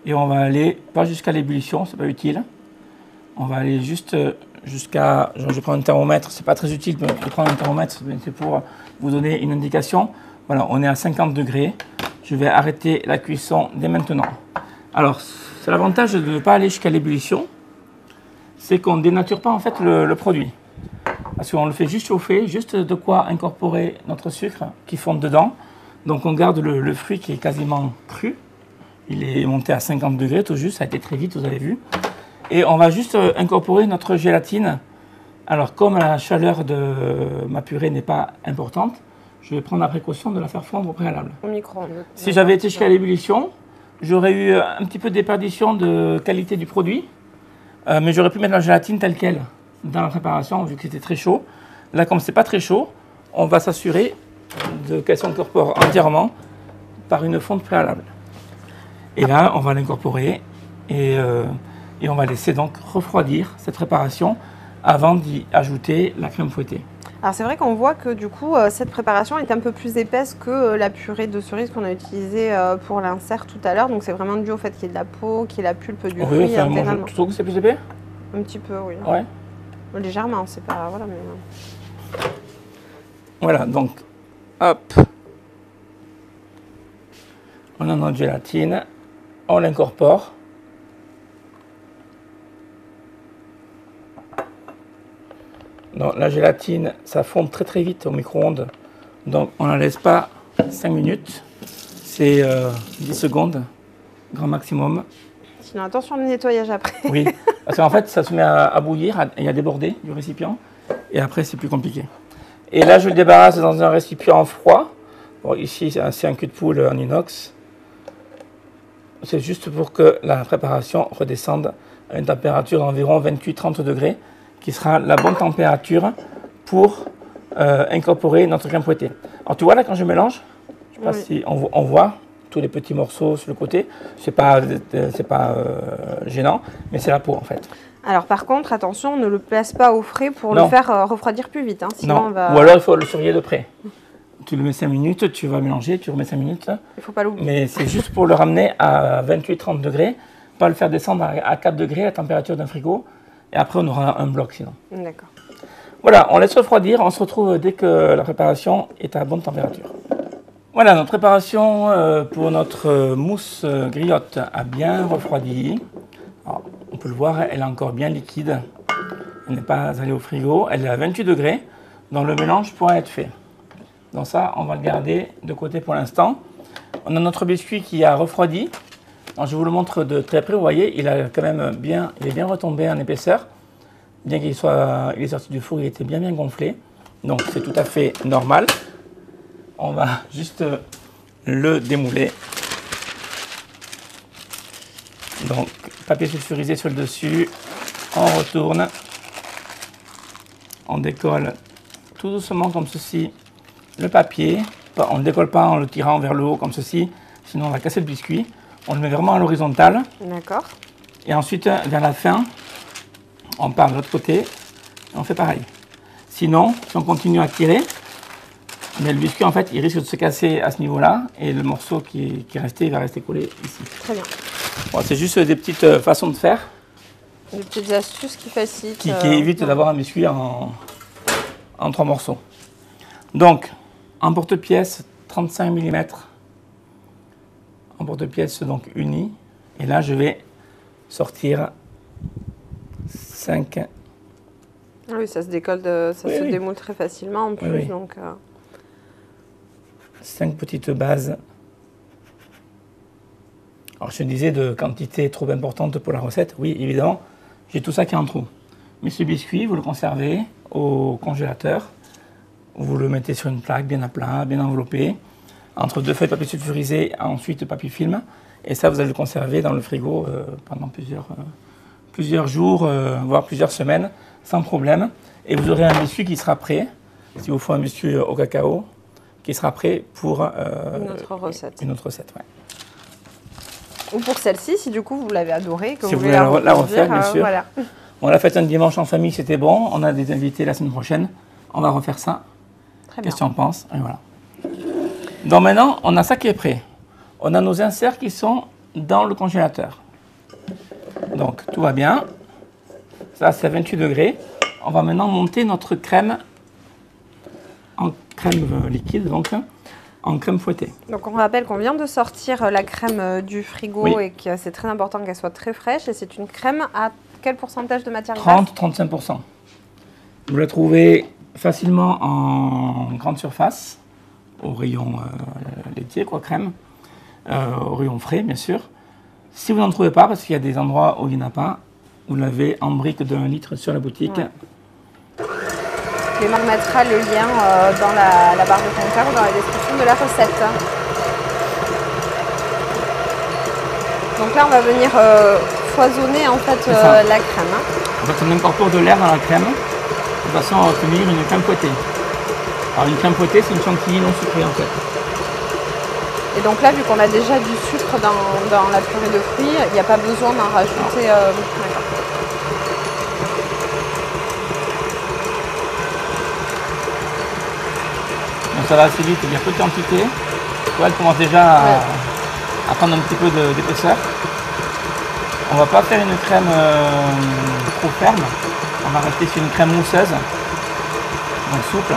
Speaker 1: Et on va aller, pas jusqu'à l'ébullition, c'est pas utile. On va aller juste jusqu'à, je prends un thermomètre, c'est pas très utile de prendre un thermomètre, c'est pour vous donner une indication. Voilà, on est à 50 degrés. Je vais arrêter la cuisson dès maintenant. Alors, c'est l'avantage de ne pas aller jusqu'à l'ébullition, c'est qu'on ne dénature pas en fait le produit. Parce qu'on le fait juste chauffer, juste de quoi incorporer notre sucre qui fonde dedans. Donc on garde le fruit qui est quasiment cru. Il est monté à 50 degrés tout juste, ça a été très vite, vous avez vu. Et on va juste incorporer notre gélatine. Alors comme la chaleur de ma purée n'est pas importante, je vais prendre la précaution de la faire fondre au préalable.
Speaker 2: Au micro-ondes.
Speaker 1: Si j'avais été jusqu'à l'ébullition, j'aurais eu un petit peu de déperdition de qualité du produit. Mais j'aurais pu mettre la gélatine telle qu'elle dans la préparation, vu que c'était très chaud. Là, comme c'est pas très chaud, on va s'assurer qu'elle s'incorpore entièrement par une fonte préalable. Et là, on va l'incorporer et on va laisser donc refroidir cette préparation avant d'y ajouter la crème fouettée.
Speaker 2: Alors c'est vrai qu'on voit que du coup, cette préparation est un peu plus épaisse que la purée de cerise qu'on a utilisée pour l'insert tout à l'heure. Donc c'est vraiment dû au fait qu'il y ait de la peau, qu'il y ait la pulpe du fruit intégralement.
Speaker 1: Tu trouves que c'est plus épais?
Speaker 2: Un petit peu, oui.
Speaker 1: Ouais.
Speaker 2: Légèrement, c'est pas... Voilà, mais...
Speaker 1: Voilà, donc, hop. On a notre gélatine. On l'incorpore. Donc la gélatine, ça fond très vite au micro-ondes. Donc on ne la laisse pas 5 minutes. C'est 10 secondes, grand maximum.
Speaker 2: Sinon attention au nettoyage après.
Speaker 1: Oui, parce qu'en fait ça se met à bouillir et à déborder du récipient. Et après c'est plus compliqué. Et là je le débarrasse dans un récipient froid. Bon, ici c'est un cul de poule en inox. C'est juste pour que la préparation redescende à une température d'environ 28-30 degrés, qui sera la bonne température pour incorporer notre crème fouettée. Alors tu vois là quand je mélange, je ne sais pas si on voit tous les petits morceaux sur le côté, c'est pas gênant, mais c'est la peau en fait.
Speaker 2: Alors par contre, attention, ne le place pas au frais pour le faire refroidir plus vite. Hein, sinon
Speaker 1: non,
Speaker 2: on va...
Speaker 1: ou alors il faut le surveiller de près. Tu le mets 5 minutes, tu vas mélanger, tu remets 5 minutes. Il
Speaker 2: ne faut pas l'oublier.
Speaker 1: Mais c'est juste pour le ramener à 28-30 degrés, pas le faire descendre à 4 degrés à la température d'un frigo. Et après, on aura un bloc sinon.
Speaker 2: D'accord.
Speaker 1: Voilà, on laisse refroidir. On se retrouve dès que la préparation est à bonne température. Voilà, notre préparation pour notre mousse griotte a bien refroidi. Alors, on peut le voir, elle est encore bien liquide. Elle n'est pas allée au frigo. Elle est à 28 degrés, donc le mélange pourra être fait. Donc ça, on va le garder de côté pour l'instant. On a notre biscuit qui a refroidi. Alors, je vous le montre de très près. Vous voyez, il a quand même bien, il est bien retombé en épaisseur. Bien qu'il soit, il est sorti du four, il était bien gonflé. Donc c'est tout à fait normal. On va juste le démouler. Donc papier sulfurisé sur le dessus. On retourne. On décolle tout doucement comme ceci le papier. On ne décolle pas en le tirant vers le haut comme ceci, sinon on va casser le biscuit. On le met vraiment à l'horizontale.
Speaker 2: D'accord.
Speaker 1: Et ensuite, vers la fin, on part de l'autre côté et on fait pareil. Sinon, si on continue à tirer, mais le biscuit, en fait, il risque de se casser à ce niveau-là et le morceau qui est resté, il va rester collé ici.
Speaker 2: Très bien.
Speaker 1: Bon, c'est juste des petites façons de faire.
Speaker 2: Des petites astuces qui facilitent.
Speaker 1: Qui évitent d'avoir un biscuit en 3 morceaux. Donc, en porte-pièce 35 mm, en porte-pièce donc uni. Et là, je vais sortir 5.
Speaker 2: Oui, ça se décolle, ça se démoule très facilement en plus.
Speaker 1: Oui.
Speaker 2: Donc,
Speaker 1: 5 petites bases. Alors, je disais de quantité trop importante pour la recette. Oui, évidemment, j'ai tout ça qui est en trou. Mais ce biscuit, vous le conservez au congélateur. Vous le mettez sur une plaque bien à plat, bien enveloppé, entre 2 feuilles de papier sulfurisé, ensuite papier film. Et ça, vous allez le conserver dans le frigo pendant plusieurs jours, voire plusieurs semaines, sans problème. Et vous aurez un biscuit qui sera prêt, si vous faut un biscuit au cacao, qui sera prêt pour
Speaker 2: une autre recette.
Speaker 1: Ouais.
Speaker 2: Ou pour celle-ci, si du coup vous l'avez adorée, que
Speaker 1: si
Speaker 2: vous voulez la
Speaker 1: refaire, bien sûr.
Speaker 2: Voilà.
Speaker 1: On l'a fait un dimanche en famille, c'était bon. On a des invités la semaine prochaine. On va refaire ça.
Speaker 2: Très bien.
Speaker 1: Qu'est-ce que tu en penses? Et voilà. Donc maintenant, on a ça qui est prêt. On a nos inserts qui sont dans le congélateur. Donc tout va bien. Ça, c'est à 28 degrés. On va maintenant monter notre crème en crème liquide, donc en crème fouettée.
Speaker 2: Donc on rappelle qu'on vient de sortir la crème du frigo et que c'est très important qu'elle soit très fraîche. Et c'est une crème à quel pourcentage de matière grasse?
Speaker 1: 30-35%. Vous la trouvez facilement en grande surface, au rayon laitier, crème, au rayon frais, bien sûr. Si vous n'en trouvez pas, parce qu'il y a des endroits où il n'y en a pas, vous l'avez en brique d'1 litre sur la boutique.
Speaker 2: Ouais. Clément mettra le lien dans la barre de compteur ou dans la description de la recette. Donc là, on va venir foisonner en fait la crème.
Speaker 1: En fait, on incorpore de l'air dans la crème de façon à obtenir une crème fouettée. Alors une crème fouettée, c'est une chantilly non sucrée en fait.
Speaker 2: Et donc là, vu qu'on a déjà du sucre dans la purée de fruits, il n'y a pas besoin d'en rajouter.
Speaker 1: Donc ça va assez vite, il y a peu de quantité. Elle commence déjà à prendre un petit peu d'épaisseur. On ne va pas faire une crème trop ferme. On va rester sur une crème mousseuse, donc souple.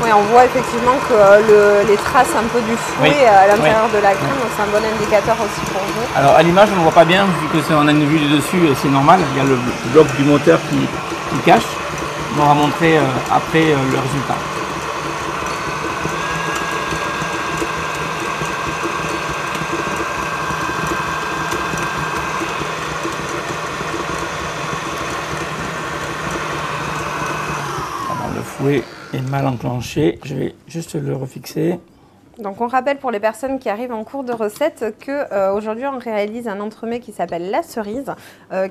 Speaker 2: Oui, on voit effectivement que les traces un peu du fouet à l'intérieur de la crème, donc c'est un bon indicateur aussi pour vous.
Speaker 1: Alors à l'image, on ne voit pas bien, vu qu'on a une vue du dessus, c'est normal. Il y a le bloc du moteur qui cache. On va montrer après le résultat. Le fouet est mal enclenché, je vais juste le refixer.
Speaker 2: Donc on rappelle pour les personnes qui arrivent en cours de recette qu'aujourd'hui on réalise un entremets qui s'appelle la cerise,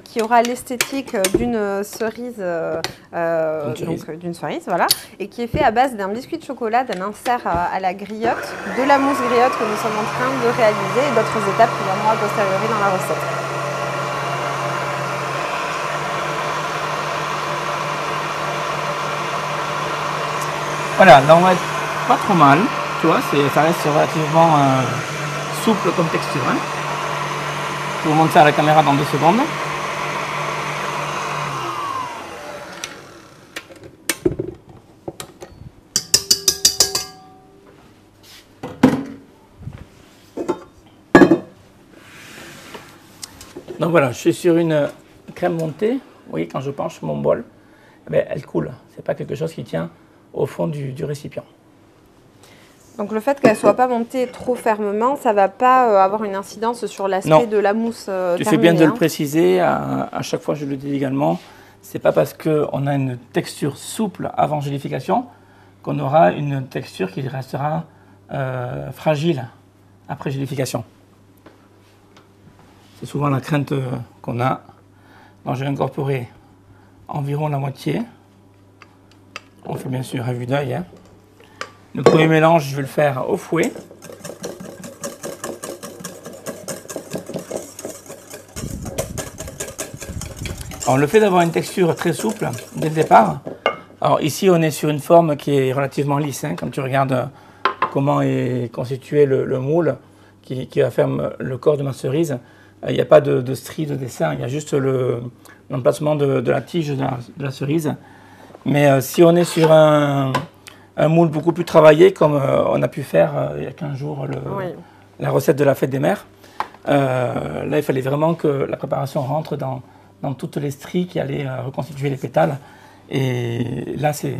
Speaker 2: qui aura l'esthétique d'une cerise, d'une cerise, voilà, et qui est fait à base d'un biscuit de chocolat, d'un insert à la griotte, de la mousse griotte que nous sommes en train de réaliser et d'autres étapes qui viendront a posteriori dans la recette.
Speaker 1: Voilà, là on va être pas trop mal. Tu vois, ça reste relativement souple comme texture. Hein. Je vais vous montrer à la caméra dans 2 secondes. Donc voilà, je suis sur une crème montée. Vous voyez, quand je penche mon bol, eh bien, elle coule. Ce n'est pas quelque chose qui tient au fond du récipient.
Speaker 2: Donc le fait qu'elle ne soit pas montée trop fermement, ça ne va pas avoir une incidence sur l'aspect de la mousse
Speaker 1: Tu fais bien de le préciser, à chaque fois je le dis également, ce n'est pas parce qu'on a une texture souple avant gélification qu'on aura une texture qui restera fragile après gélification. C'est souvent la crainte qu'on a. Donc je vais incorporer environ la moitié. On fait bien sûr à vue d'œil. Hein. Le premier mélange, je vais le faire au fouet. Alors, le fait d'avoir une texture très souple dès le départ, alors ici on est sur une forme qui est relativement lisse, hein, quand tu regardes comment est constitué le moule qui va faire le corps de ma cerise, il n'y a pas de stries de dessin, il y a juste l'emplacement de la tige de la cerise. Mais si on est sur un moule beaucoup plus travaillé, comme on a pu faire il y a 15 jours la recette de la fête des mères. Là, il fallait vraiment que la préparation rentre dans toutes les stries qui allaient reconstituer les pétales. Et là, c'est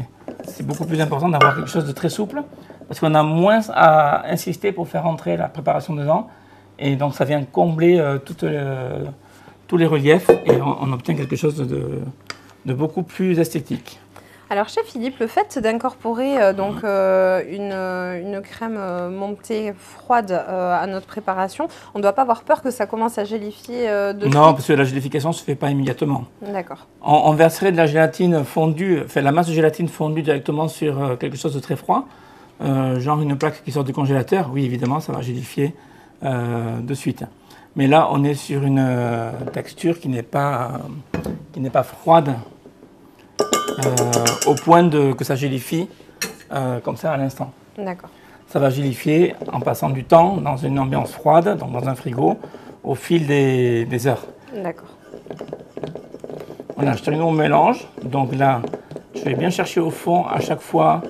Speaker 1: beaucoup plus important d'avoir quelque chose de très souple, parce qu'on a moins à insister pour faire rentrer la préparation dedans. Et donc, ça vient combler tous les reliefs, et on obtient quelque chose de beaucoup plus esthétique.
Speaker 2: Alors, chef Philippe, le fait d'incorporer une crème montée froide à notre préparation, on ne doit pas avoir peur que ça commence à gélifier de suite?
Speaker 1: Non, parce que la gélification ne se fait pas immédiatement.
Speaker 2: D'accord.
Speaker 1: On verserait de la gélatine fondue, la masse de gélatine fondue directement sur quelque chose de très froid, genre une plaque qui sort du congélateur. Oui, évidemment, ça va gélifier de suite. Mais là, on est sur une texture qui n'est pas froide. Au point que ça gélifie comme ça à l'instant.
Speaker 2: D'accord.
Speaker 1: Ça va gélifier en passant du temps dans une ambiance froide, donc dans un frigo, au fil des heures.
Speaker 2: D'accord.
Speaker 1: Voilà, je termine mon mélange. Donc là, je vais bien chercher au fond à chaque fois,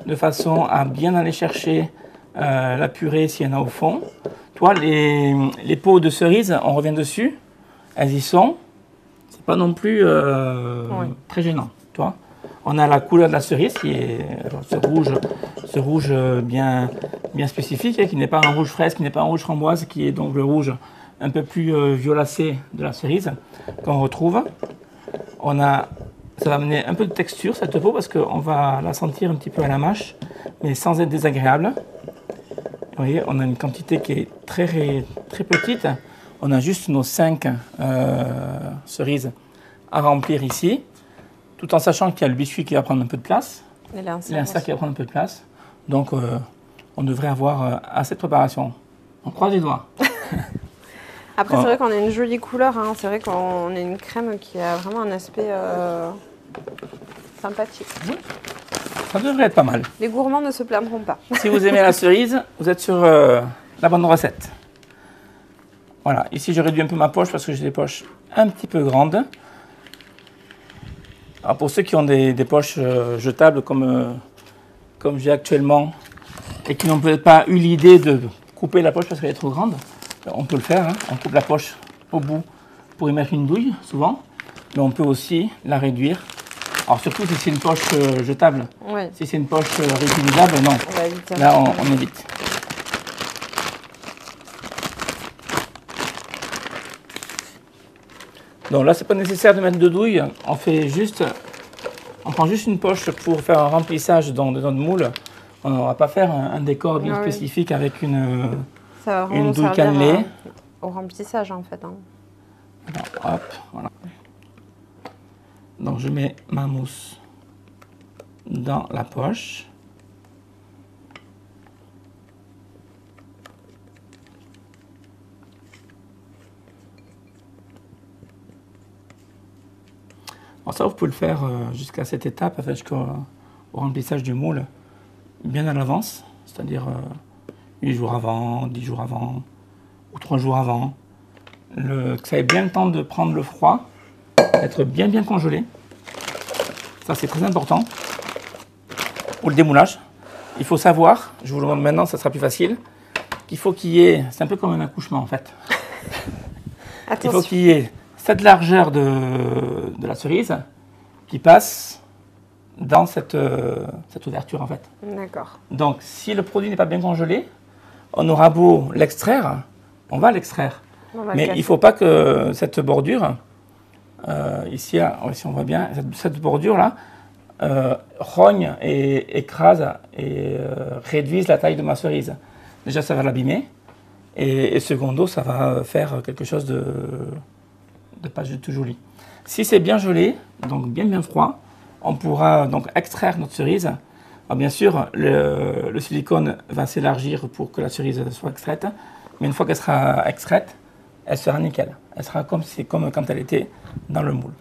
Speaker 1: de façon à bien aller chercher la purée s'il y en a au fond. Toi, les peaux de cerises, on revient dessus, elles y sont. C'est pas non plus très gênant. On a la couleur de la cerise qui est ce rouge bien spécifique, hein, qui n'est pas un rouge fraise, qui n'est pas un rouge framboise, qui est donc le rouge un peu plus violacé de la cerise qu'on retrouve. Ça va amener un peu de texture cette peau parce qu'on va la sentir un petit peu à la mâche, mais sans être désagréable. Vous voyez, on a une quantité qui est très petite. On a juste nos 5 cerises à remplir ici, tout en sachant qu'il y a le biscuit qui va prendre un peu de place, l'insert qui va prendre un peu de place. Donc, on devrait avoir assez de préparation. On croise les doigts.
Speaker 2: Après, c'est vrai qu'on a une jolie couleur. Hein. C'est vrai qu'on a une crème qui a vraiment un aspect sympathique.
Speaker 1: Oui. Ça devrait être pas mal.
Speaker 2: Les gourmands ne se plaindront pas.
Speaker 1: Si vous aimez la cerise, vous êtes sur la bonne recette. Voilà. Ici, je réduis un peu ma poche parce que j'ai des poches un petit peu grandes. Alors pour ceux qui ont des poches jetables comme j'ai actuellement et qui n'ont peut-être pas eu l'idée de couper la poche parce qu'elle est trop grande, on peut le faire. Hein. On coupe la poche au bout pour y mettre une douille, souvent. Mais on peut aussi la réduire. Alors surtout si c'est une poche jetable.
Speaker 2: Oui.
Speaker 1: Si c'est une poche réutilisable, non. Là, on évite. Donc là, c'est pas nécessaire de mettre de douille. On prend juste une poche pour faire un remplissage dans notre moule. On ne va pas faire un décor bien spécifique avec une douille cannelée.
Speaker 2: Au remplissage en fait. Hein.
Speaker 1: Alors, hop, voilà. Donc je mets ma mousse dans la poche. Alors ça, vous pouvez le faire jusqu'à cette étape, enfin, jusqu'au remplissage du moule, bien à l'avance, c'est-à-dire 8 jours avant, 10 jours avant, ou 3 jours avant. Que ça ait bien le temps de prendre le froid, être bien congelé. Ça, c'est très important. Pour le démoulage, il faut savoir, je vous le montre maintenant, ça sera plus facile, qu'il faut qu'il y ait, c'est un peu comme un accouchement en fait. Il faut qu'il y ait cette largeur de la cerise qui passe dans cette ouverture en fait.
Speaker 2: D'accord.
Speaker 1: Donc si le produit n'est pas bien congelé, on aura beau l'extraire, on va l'extraire. Mais il ne faut pas que cette bordure, ici on voit bien, cette bordure là, rogne et écrase et réduise la taille de ma cerise. Déjà ça va l'abîmer et secondo ça va faire quelque chose de pas du tout joli. Si c'est bien gelé, donc bien froid, on pourra donc extraire notre cerise. Alors bien sûr, le silicone va s'élargir pour que la cerise soit extraite, mais une fois qu'elle sera extraite, elle sera nickel. Elle sera comme quand elle était dans le moule.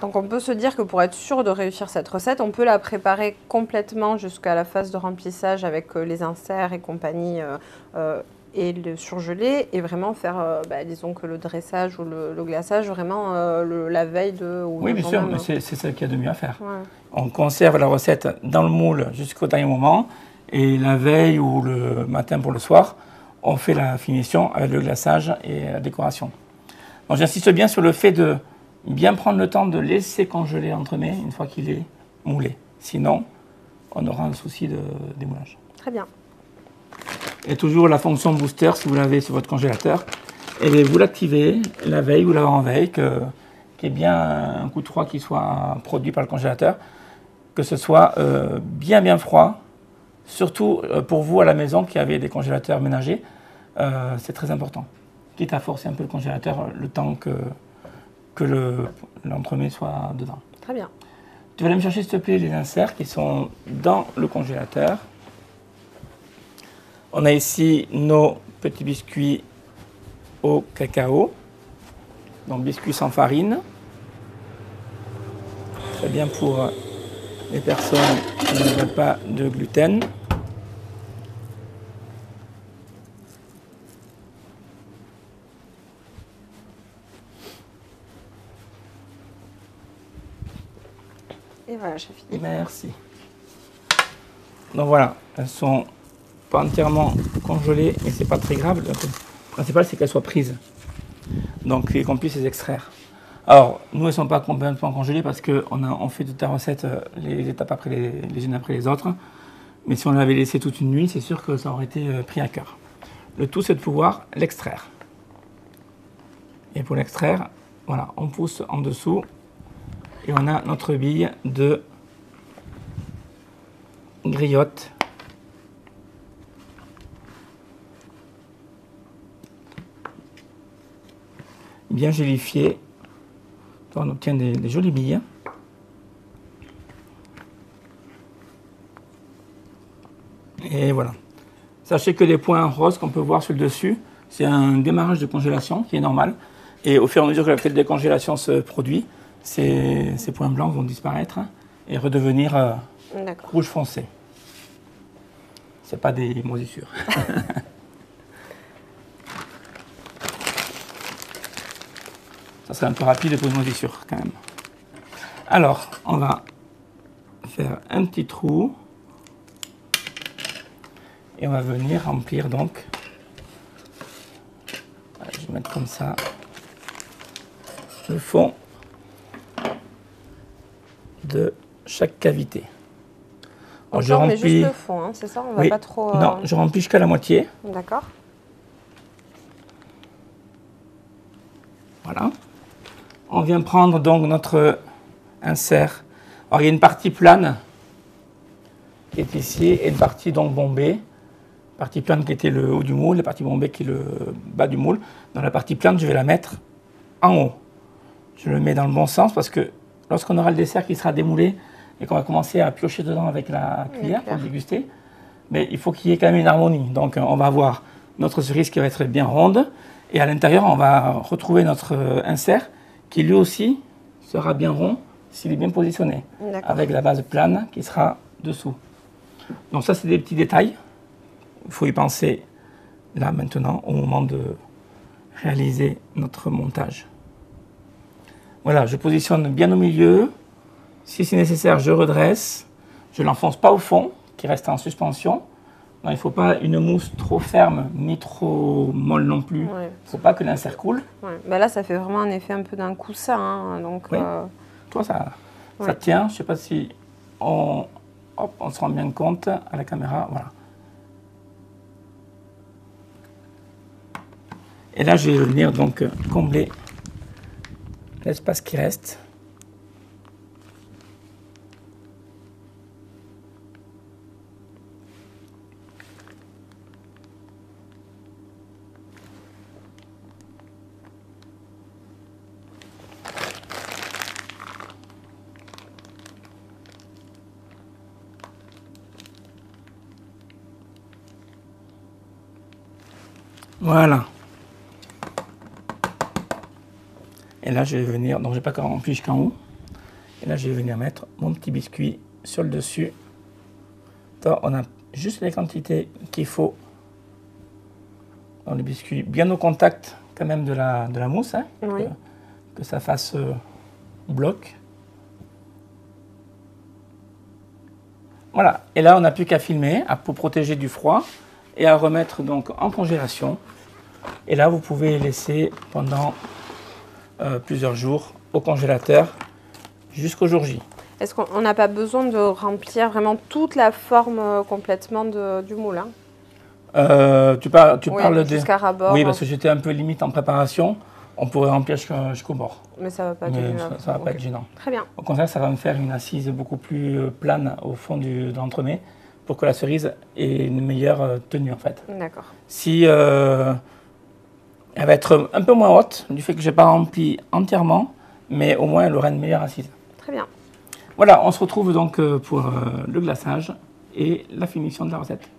Speaker 2: Donc on peut se dire que pour être sûr de réussir cette recette, on peut la préparer complètement jusqu'à la phase de remplissage avec les inserts et compagnie et le surgelé et vraiment faire, disons que le dressage ou le glaçage vraiment la veille de...
Speaker 1: Oui, bien sûr, mais c'est ça qu'il y a de mieux à faire. Ouais. On conserve la recette dans le moule jusqu'au dernier moment et la veille ou le matin pour le soir, on fait la finition avec le glaçage et la décoration. Donc j'insiste bien sur le fait de bien prendre le temps de laisser congeler l'entremets une fois qu'il est moulé. Sinon, on aura un souci de démoulage.
Speaker 2: Très bien.
Speaker 1: Et toujours la fonction booster, si vous l'avez sur votre congélateur, et vous l'activez la veille ou l'avant-veille, qu'il y ait bien un coup de froid qui soit produit par le congélateur, que ce soit bien froid, surtout pour vous à la maison qui avez des congélateurs ménagers, c'est très important. Quitte à forcer un peu le congélateur le temps que l'entremets soit dedans.
Speaker 2: Très bien.
Speaker 1: Tu vas aller me chercher s'il te plaît les inserts qui sont dans le congélateur. On a ici nos petits biscuits au cacao, donc biscuits sans farine. Très bien pour les personnes qui ne veulent pas de gluten.
Speaker 2: Et voilà, j'ai fini.
Speaker 1: Merci. Donc voilà, elles sont pas entièrement congelées, mais c'est pas très grave. Le principal, c'est qu'elles soient prises. Donc, qu'on puisse les extraire. Alors, nous, elles ne sont pas complètement congelées parce qu'on fait toute la recette, les étapes après les unes après les autres. Mais si on l'avait laissé toute une nuit, c'est sûr que ça aurait été pris à cœur. Le tout, c'est de pouvoir l'extraire. Et pour l'extraire, voilà, on pousse en dessous et on a notre bille de griotte. Bien gélifiée. On obtient des jolies billes. Et voilà. Sachez que les points roses qu'on peut voir sur le dessus, c'est un démarrage de congélation qui est normal. Et au fur et à mesure que la fête de congélation se produit, ces points blancs vont disparaître et redevenir rouge foncé. C'est pas des moisissures. Ça serait un peu rapide pour une moisissure quand même. Alors, on va faire un petit trou. Et on va venir remplir donc. Je vais mettre comme ça le fond de chaque cavité.
Speaker 2: Alors, je remplis juste le fond, hein, c'est ça? On va pas trop.
Speaker 1: Non, je remplis jusqu'à la moitié.
Speaker 2: D'accord.
Speaker 1: Voilà. On vient prendre donc notre insert. Alors il y a une partie plane épicier et une partie donc bombée. Partie plane qui était le haut du moule, la partie bombée qui est le bas du moule. Dans la partie plane, je vais la mettre en haut. Je le mets dans le bon sens parce que lorsqu'on aura le dessert qui sera démoulé et qu'on va commencer à piocher dedans avec la cuillère pour le déguster, mais il faut qu'il y ait quand même une harmonie. Donc on va avoir notre cerise qui va être bien ronde et à l'intérieur, on va retrouver notre insert qui lui aussi sera bien rond s'il est bien positionné, avec la base plane qui sera dessous. Donc ça, c'est des petits détails. Il faut y penser là maintenant au moment de réaliser notre montage. Voilà, je positionne bien au milieu. Si c'est nécessaire, je redresse. Je ne l'enfonce pas au fond, qui reste en suspension. Non, il ne faut pas une mousse trop ferme, ni trop molle non plus. Il ne faut pas que l'insert coule.
Speaker 2: Bah là, ça fait vraiment un effet un peu d'un coussin. Hein, donc,
Speaker 1: toi, ça tient. Je ne sais pas si on se rend bien compte à la caméra. Voilà. Et là, je vais venir donc combler l'espace qui reste. Voilà. Et là, je vais venir, donc je n'ai pas encore rempli jusqu'en haut. Et là, je vais venir mettre mon petit biscuit sur le dessus. Donc, on a juste les quantités qu'il faut dans le biscuit, bien au contact quand même de la mousse, hein, que ça fasse bloc. Voilà, et là, on n'a plus qu'à filmer pour protéger du froid et à remettre donc en congélation. Et là, vous pouvez laisser pendant plusieurs jours au congélateur jusqu'au jour J.
Speaker 2: Est-ce qu'on n'a pas besoin de remplir vraiment toute la forme complètement du moule, hein?
Speaker 1: Tu parles
Speaker 2: jusqu'à ras-bord.
Speaker 1: Oui, parce que j'étais un peu limite en préparation. On pourrait remplir jusqu'au bord.
Speaker 2: Mais ça ne va pas
Speaker 1: être gênant.
Speaker 2: Très bien.
Speaker 1: Au contraire, ça va me faire une assise beaucoup plus plane au fond de l'entremet pour que la cerise ait une meilleure tenue en fait.
Speaker 2: D'accord.
Speaker 1: Si elle va être un peu moins haute du fait que je n'ai pas rempli entièrement, mais au moins elle aura une meilleure assise.
Speaker 2: Très bien.
Speaker 1: Voilà, on se retrouve donc pour le glaçage et la finition de la recette.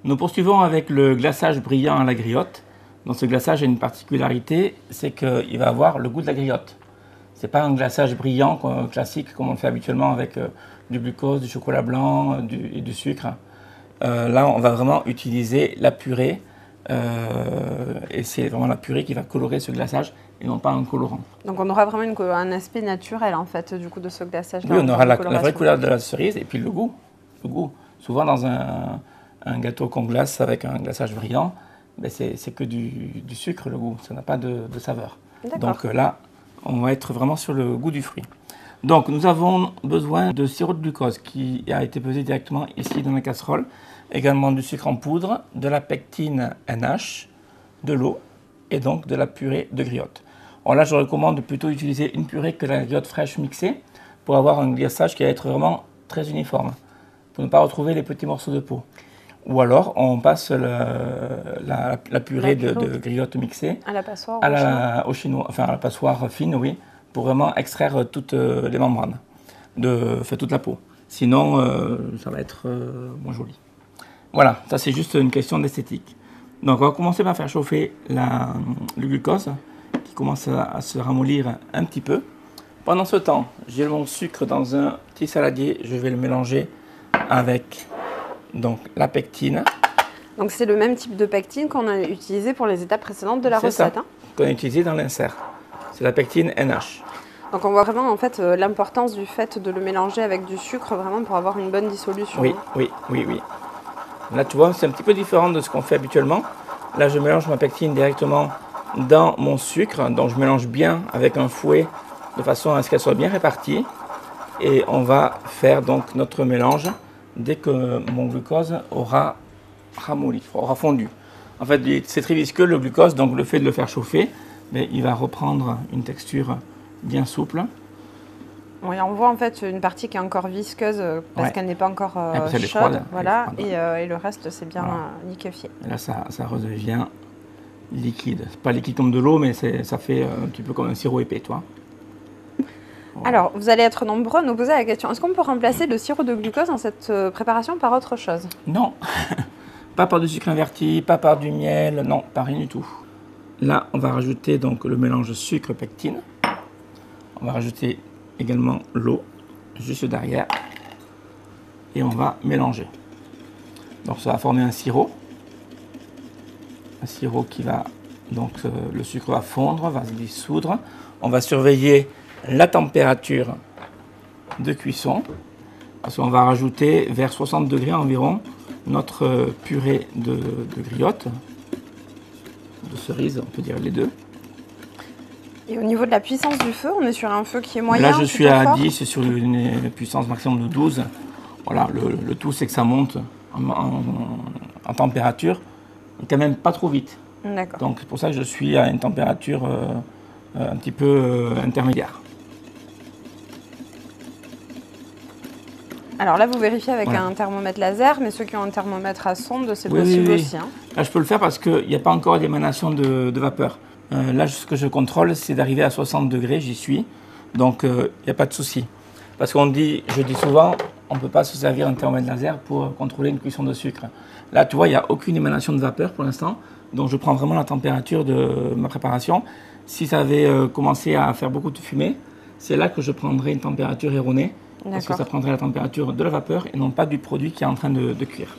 Speaker 1: Nous poursuivons avec le glaçage brillant à la griotte. Donc ce glaçage a une particularité, c'est qu'il va avoir le goût de la griotte. Ce n'est pas un glaçage brillant classique comme on le fait habituellement avec du glucose, du chocolat blanc et du sucre. Là, on va vraiment utiliser la purée. Et c'est vraiment la purée qui va colorer ce glaçage et non pas un colorant.
Speaker 2: Donc on aura vraiment un aspect naturel en fait du coup de ce glaçage.
Speaker 1: Oui, on aura la vraie couleur de la cerise et puis le goût. Souvent dans un gâteau qu'on glace avec un glaçage brillant, ben c'est que du sucre le goût, ça n'a pas de saveur. Donc là, on va être vraiment sur le goût du fruit. Donc nous avons besoin de sirop de glucose qui a été pesé directement ici dans la casserole. Également du sucre en poudre, de la pectine NH, de l'eau et donc de la purée de griotte. Alors là, je recommande plutôt d'utiliser une purée que la griotte fraîche mixée pour avoir un glaçage qui va être vraiment très uniforme, pour ne pas retrouver les petits morceaux de peau. Ou alors, on passe la purée de griotte mixée
Speaker 2: à la passoire
Speaker 1: au chinois, enfin à la passoire fine, oui, pour vraiment extraire toutes les membranes, toute la peau. Sinon, ça va être moins joli. Voilà, ça c'est juste une question d'esthétique. Donc on va commencer par faire chauffer le glucose qui commence à se ramollir un petit peu. Pendant ce temps, j'ai mon sucre dans un petit saladier, je vais le mélanger avec donc, la pectine.
Speaker 2: Donc c'est le même type de pectine qu'on a utilisé pour les étapes précédentes de la recette.
Speaker 1: Qu'on a utilisé dans l'insert. C'est la pectine NH.
Speaker 2: Donc on voit vraiment en fait l'importance du fait de le mélanger avec du sucre vraiment pour avoir une bonne dissolution.
Speaker 1: Oui. Là, tu vois, c'est un petit peu différent de ce qu'on fait habituellement. Là, je mélange ma pectine directement dans mon sucre. Donc, je mélange bien avec un fouet de façon à ce qu'elle soit bien répartie. Et on va faire donc notre mélange dès que mon glucose aura ramolli, aura fondu. En fait, c'est très visqueux le glucose, donc le fait de le faire chauffer, mais il va reprendre une texture bien souple.
Speaker 2: Oui, on voit en fait une partie qui est encore visqueuse parce qu'elle n'est pas encore chaude.
Speaker 1: Froide,
Speaker 2: voilà, et le reste, c'est bien liquéfié.
Speaker 1: Et là, ça redevient liquide. C'est pas liquide comme de l'eau, mais ça fait un petit peu comme un sirop épais, toi.
Speaker 2: Voilà. Alors, vous allez être nombreux à nous poser la question, est-ce qu'on peut remplacer le sirop de glucose dans cette préparation par autre chose?
Speaker 1: Non, pas par du sucre inverti, pas par du miel, non, pas rien du tout. Là, on va rajouter donc le mélange sucre-pectine. On va rajouter également l'eau, juste derrière. Et on va mélanger. Donc ça va former un sirop. Un sirop qui va, donc le sucre va fondre, va se dissoudre. On va surveiller la température de cuisson. Parce qu'on va rajouter vers 60 degrés environ notre purée de griotte, de cerises, on peut dire les deux.
Speaker 2: Et au niveau de la puissance du feu, on est sur un feu qui est moyen?
Speaker 1: Là, je suis à 10 sur une puissance maximum de 12. Voilà, le tout, c'est que ça monte en température, mais quand même pas trop vite.
Speaker 2: D'accord.
Speaker 1: Donc, c'est pour ça que je suis à une température un petit peu intermédiaire.
Speaker 2: Alors là, vous vérifiez avec un thermomètre laser, mais ceux qui ont un thermomètre à sonde, c'est possible aussi. Hein.
Speaker 1: Là, je peux le faire parce qu'il n'y a pas encore d'émanation de vapeur. Là, ce que je contrôle, c'est d'arriver à 60 degrés, j'y suis. Donc, il n'y a pas de souci. Parce qu'on dit, je dis souvent, on ne peut pas se servir d'un thermomètre laser pour contrôler une cuisson de sucre. Là, tu vois, il n'y a aucune émanation de vapeur pour l'instant. Donc, je prends vraiment la température de ma préparation. Si ça avait commencé à faire beaucoup de fumée, c'est là que je prendrais une température erronée. Parce que ça prendrait la température de la vapeur et non pas du produit qui est en train de cuire.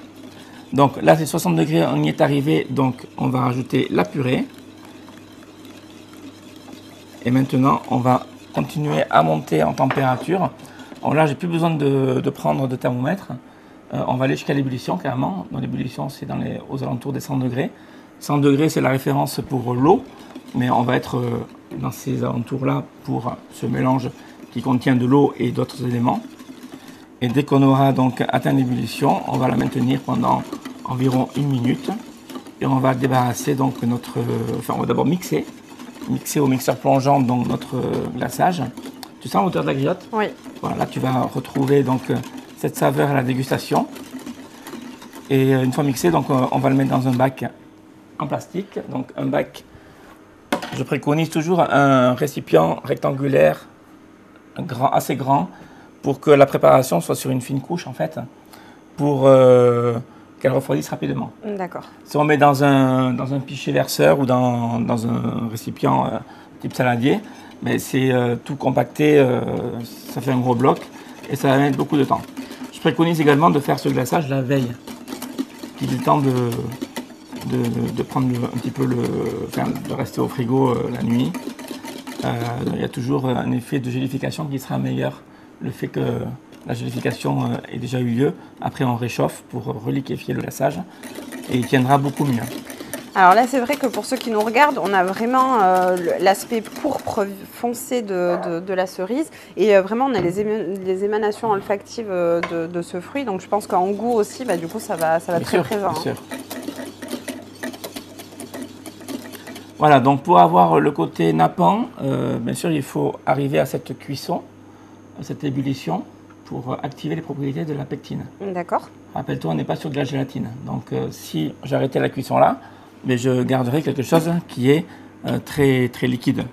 Speaker 1: Donc là, c'est 60 degrés, on y est arrivé. Donc, on va rajouter la purée. Et maintenant, on va continuer à monter en température. Alors là, j'ai plus besoin de prendre de thermomètre. On va aller jusqu'à l'ébullition carrément. Dans l'ébullition, c'est aux alentours des 100 degrés. 100 degrés, c'est la référence pour l'eau. Mais on va être dans ces alentours-là pour ce mélange qui contient de l'eau et d'autres éléments. Et dès qu'on aura donc atteint l'ébullition, on va la maintenir pendant environ 1 minute. Et on va débarrasser donc on va d'abord mixer au mixeur plongeant donc notre glaçage. Tu sens l'odeur de la griotte?
Speaker 2: Oui.
Speaker 1: Voilà, là tu vas retrouver donc cette saveur à la dégustation. Et une fois mixé, donc on va le mettre dans un bac en plastique. Donc un bac, je préconise toujours un récipient rectangulaire assez grand pour que la préparation soit sur une fine couche en fait, pour qu'elle refroidisse rapidement.
Speaker 2: D'accord.
Speaker 1: Si on met dans un pichet verseur ou dans un récipient type saladier, mais c'est tout compacté, ça fait un gros bloc et ça va mettre beaucoup de temps. Je préconise également de faire ce glaçage la veille, qu'il ait le temps de prendre un petit peu de rester au frigo la nuit. Il y a toujours un effet de gélification qui sera meilleur. Le fait que la gélification ait déjà eu lieu, après on réchauffe pour reliquéfier le glaçage et il tiendra beaucoup mieux.
Speaker 2: Alors là, c'est vrai que pour ceux qui nous regardent, on a vraiment l'aspect pourpre foncé de la cerise et vraiment on a les émanations olfactives de ce fruit. Donc je pense qu'en goût aussi, du coup, ça va être très présent.
Speaker 1: Bien sûr. Voilà, donc pour avoir le côté nappant, bien sûr, il faut arriver à cette cuisson, à cette ébullition, pour activer les propriétés de la pectine.
Speaker 2: D'accord.
Speaker 1: Rappelle-toi, on n'est pas sur de la gélatine. Donc si j'arrêtais la cuisson là, mais je garderai quelque chose qui est très, très liquide.